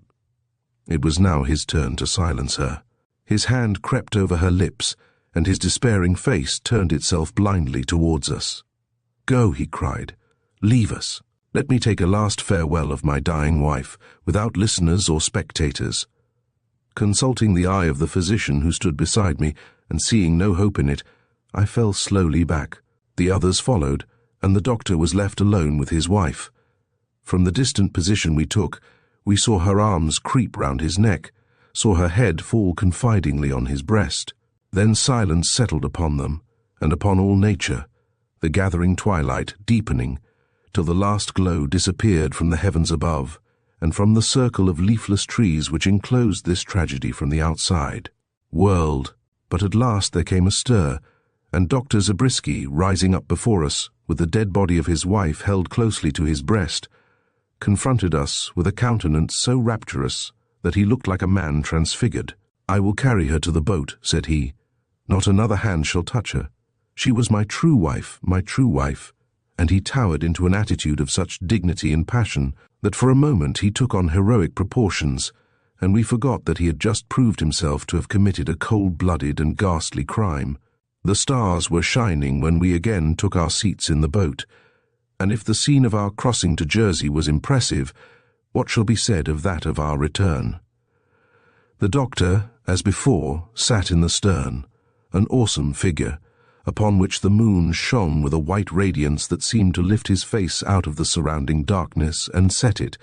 It was now his turn to silence her. His hand crept over her lips, and his despairing face turned itself blindly towards us. "Go," he cried. "Leave us. Let me take a last farewell of my dying wife, without listeners or spectators." Consulting the eye of the physician who stood beside me, and seeing no hope in it, I fell slowly back. The others followed, and the doctor was left alone with his wife. From the distant position we took, we saw her arms creep round his neck, saw her head fall confidingly on his breast. Then silence settled upon them, and upon all nature, the gathering twilight deepening, till the last glow disappeared from the heavens above, and from the circle of leafless trees which enclosed this tragedy from the outside. Whirled, but at last there came a stir, and Dr. Zabriskie, rising up before us, with the dead body of his wife held closely to his breast, confronted us with a countenance so rapturous that he looked like a man transfigured. "I will carry her to the boat," said he. "Not another hand shall touch her. She was my true wife, and he towered into an attitude of such dignity and passion that for a moment he took on heroic proportions, and we forgot that he had just proved himself to have committed a cold-blooded and ghastly crime. The stars were shining when we again took our seats in the boat, and if the scene of our crossing to Jersey was impressive, what shall be said of that of our return? The doctor, as before, sat in the stern, an awesome figure, upon which the moon shone with a white radiance that seemed to lift his face out of the surrounding darkness and set it,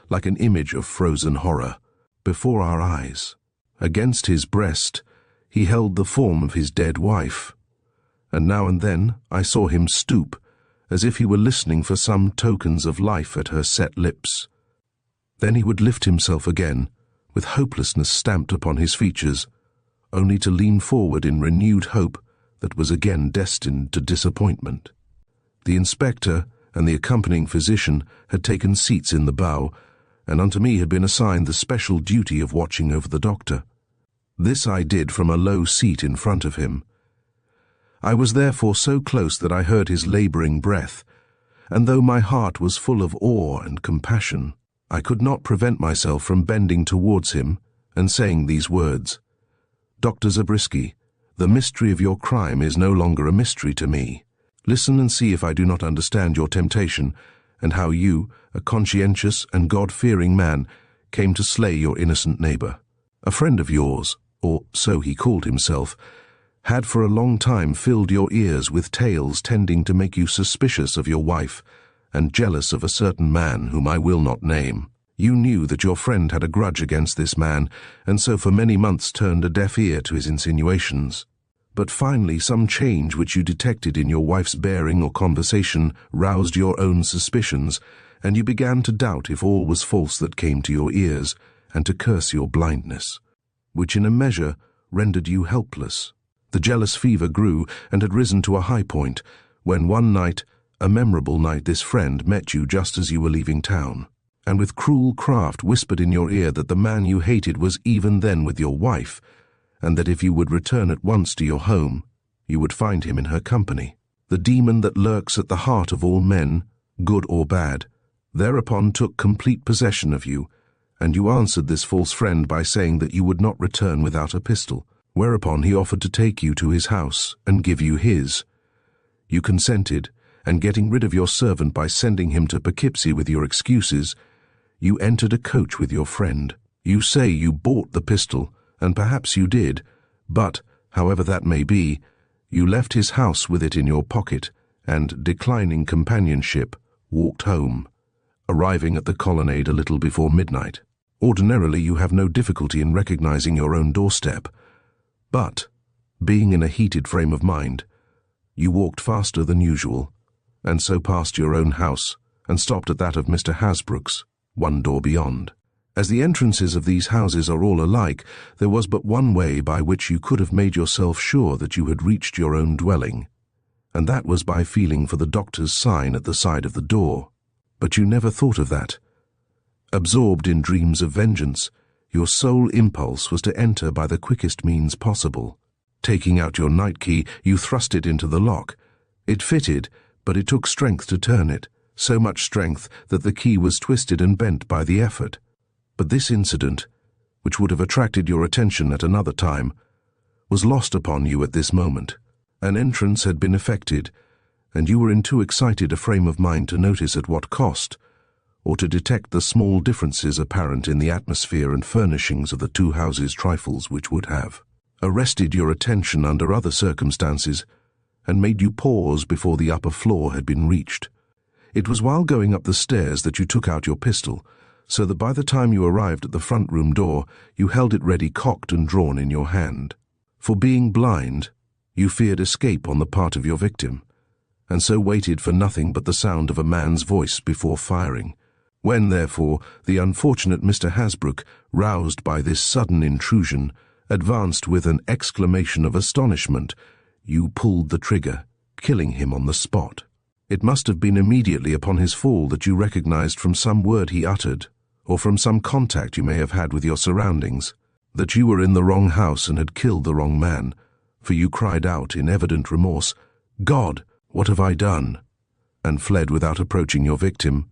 like an image of frozen horror, before our eyes. Against his breast he held the form of his dead wife, and now and then I saw him stoop, as if he were listening for some tokens of life at her set lips. Then he would lift himself again, with hopelessness stamped upon his features, only to lean forward in renewed hope that was again destined to disappointment. The inspector and the accompanying physician had taken seats in the bow, and unto me had been assigned the special duty of watching over the doctor. This I did from a low seat in front of him. I was therefore so close that I heard his labouring breath, and though my heart was full of awe and compassion, I could not prevent myself from bending towards him and saying these words: "Dr. Zabriskie, the mystery of your crime is no longer a mystery to me. Listen and see if I do not understand your temptation, and how you, a conscientious and God-fearing man, came to slay your innocent neighbour. A friend of yours, or so he called himself, had for a long time filled your ears with tales tending to make you suspicious of your wife and jealous of a certain man whom I will not name. You knew that your friend had a grudge against this man, and so for many months turned a deaf ear to his insinuations. But finally some change which you detected in your wife's bearing or conversation roused your own suspicions, and you began to doubt if all was false that came to your ears, and to curse your blindness, which in a measure rendered you helpless. The jealous fever grew and had risen to a high point when one night, a memorable night, this friend met you just as you were leaving town, and with cruel craft whispered in your ear that the man you hated was even then with your wife, and that if you would return at once to your home, you would find him in her company. The demon that lurks at the heart of all men, good or bad, thereupon took complete possession of you, and you answered this false friend by saying that you would not return without a pistol, whereupon he offered to take you to his house and give you his. You consented, and getting rid of your servant by sending him to Poughkeepsie with your excuses, you entered a coach with your friend. You say you bought the pistol, and perhaps you did, but, however that may be, you left his house with it in your pocket, and, declining companionship, walked home, arriving at the colonnade a little before midnight. Ordinarily you have no difficulty in recognizing your own doorstep, but, being in a heated frame of mind, you walked faster than usual, and so passed your own house, and stopped at that of Mr. Hasbrook's, one door beyond. As the entrances of these houses are all alike, there was but one way by which you could have made yourself sure that you had reached your own dwelling, and that was by feeling for the doctor's sign at the side of the door. But you never thought of that. Absorbed in dreams of vengeance, your sole impulse was to enter by the quickest means possible. Taking out your night key, you thrust it into the lock. It fitted, but it took strength to turn it, so much strength that the key was twisted and bent by the effort. But this incident, which would have attracted your attention at another time, was lost upon you at this moment. An entrance had been effected, and you were in too excited a frame of mind to notice at what cost, or to detect the small differences apparent in the atmosphere and furnishings of the two houses, trifles which would have arrested your attention under other circumstances, and made you pause before the upper floor had been reached. It was while going up the stairs that you took out your pistol, so that by the time you arrived at the front room door, you held it ready cocked and drawn in your hand. For being blind, you feared escape on the part of your victim, and so waited for nothing but the sound of a man's voice before firing. When, therefore, the unfortunate Mr. Hasbrook, roused by this sudden intrusion, advanced with an exclamation of astonishment, you pulled the trigger, killing him on the spot. It must have been immediately upon his fall that you recognized from some word he uttered, or from some contact you may have had with your surroundings, that you were in the wrong house and had killed the wrong man, for you cried out in evident remorse, "God, what have I done?" and fled without approaching your victim.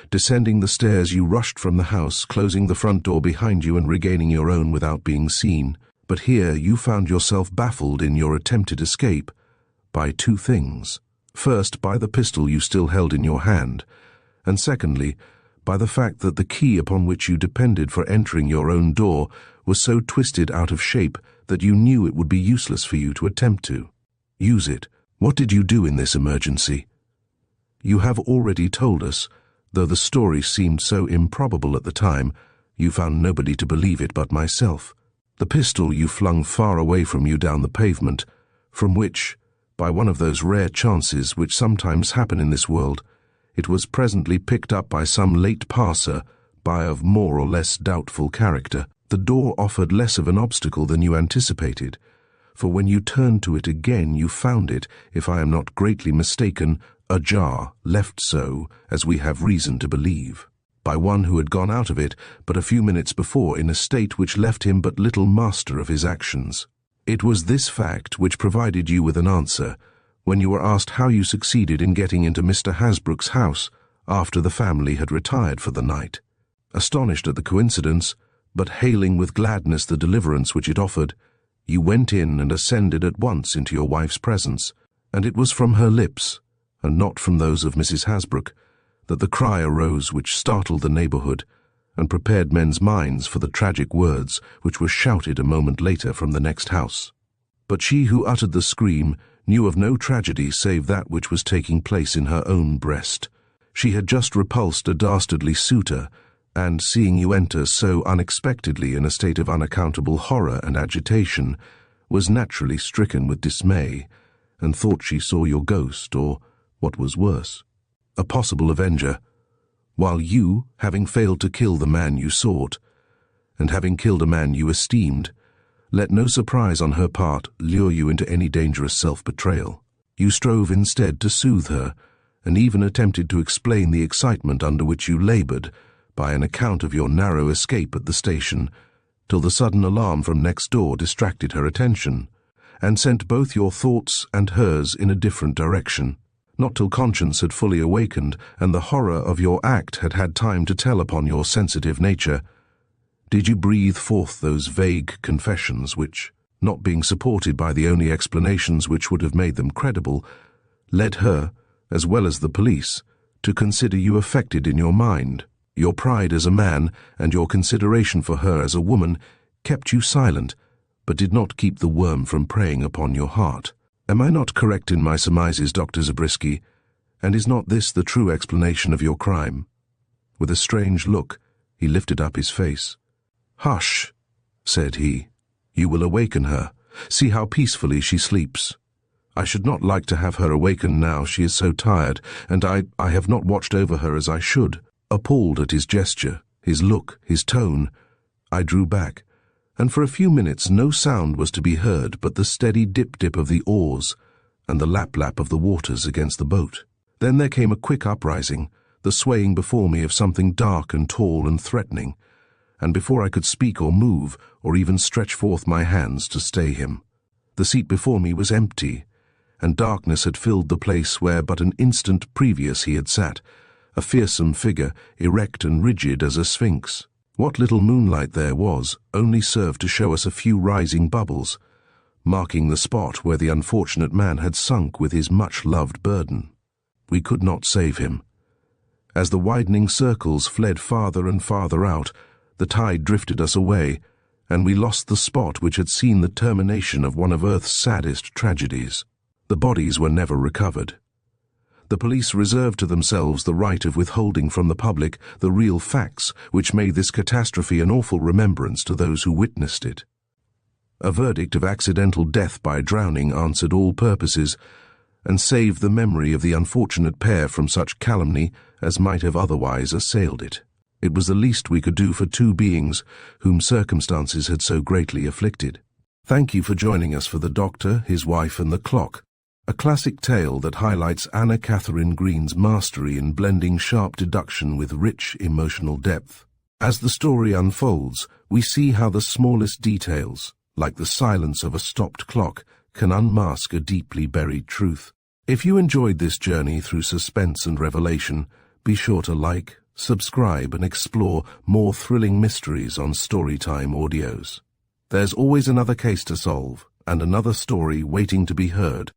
Descending the stairs, you rushed from the house, closing the front door behind you and regaining your own without being seen. But here you found yourself baffled in your attempted escape by two things. First, by the pistol you still held in your hand, and secondly, by the fact that the key upon which you depended for entering your own door was so twisted out of shape that you knew it would be useless for you to attempt to use it. What did you do in this emergency? You have already told us. Though the story seemed so improbable at the time, you found nobody to believe it but myself. The pistol you flung far away from you down the pavement, from which, by one of those rare chances which sometimes happen in this world, it was presently picked up by some late passer by of more or less doubtful character. The door offered less of an obstacle than you anticipated, for when you turned to it again you found it, if I am not greatly mistaken, ajar, left so, as we have reason to believe, by one who had gone out of it but a few minutes before in a state which left him but little master of his actions. It was this fact which provided you with an answer when you were asked how you succeeded in getting into Mr. Hasbrook's house after the family had retired for the night. Astonished at the coincidence, but hailing with gladness the deliverance which it offered, you went in and ascended at once into your wife's presence, and it was from her lips, and not from those of Mrs. Hasbrook, that the cry arose which startled the neighborhood and prepared men's minds for the tragic words which were shouted a moment later from the next house. But she who uttered the scream knew of no tragedy save that which was taking place in her own breast. She had just repulsed a dastardly suitor, and, seeing you enter so unexpectedly in a state of unaccountable horror and agitation, was naturally stricken with dismay, and thought she saw your ghost, or, what was worse, a possible avenger, while you, having failed to kill the man you sought, and having killed a man you esteemed, Let no surprise on her part lure you into any dangerous self-betrayal. You strove instead to soothe her, and even attempted to explain the excitement under which you labored by an account of your narrow escape at the station, till the sudden alarm from next door distracted her attention, and sent both your thoughts and hers in a different direction. Not till conscience had fully awakened, and the horror of your act had had time to tell upon your sensitive nature, did you breathe forth those vague confessions which, not being supported by the only explanations which would have made them credible, led her, as well as the police, to consider you affected in your mind. Your pride as a man and your consideration for her as a woman kept you silent, but did not keep the worm from preying upon your heart. Am I not correct in my surmises, Dr. Zabriskie, and is not this the true explanation of your crime? With a strange look, he lifted up his face. "Hush," said he. "You will awaken her. See how peacefully she sleeps. I should not like to have her awaken now, she is so tired, and I have not watched over her as I should." Appalled at his gesture, his look, his tone, I drew back, and for a few minutes no sound was to be heard but the steady dip-dip of the oars and the lap-lap of the waters against the boat. Then there came a quick uprising, the swaying before me of something dark and tall and threatening, and before I could speak or move, or even stretch forth my hands to stay him, the seat before me was empty, and darkness had filled the place where but an instant previous he had sat, a fearsome figure, erect and rigid as a sphinx. What little moonlight there was only served to show us a few rising bubbles, marking the spot where the unfortunate man had sunk with his much-loved burden. We could not save him. As the widening circles fled farther and farther out, the tide drifted us away, and we lost the spot which had seen the termination of one of Earth's saddest tragedies. The bodies were never recovered. The police reserved to themselves the right of withholding from the public the real facts which made this catastrophe an awful remembrance to those who witnessed it. A verdict of accidental death by drowning answered all purposes, and saved the memory of the unfortunate pair from such calumny as might have otherwise assailed it. It was the least we could do for two beings whom circumstances had so greatly afflicted. Thank you for joining us for The Doctor, His Wife and the Clock, a classic tale that highlights Anna Katharine Green's mastery in blending sharp deduction with rich emotional depth. As the story unfolds, we see how the smallest details, like the silence of a stopped clock, can unmask a deeply buried truth. If you enjoyed this journey through suspense and revelation, be sure to like, subscribe and explore more thrilling mysteries on Storytime Audios. There's always another case to solve and another story waiting to be heard.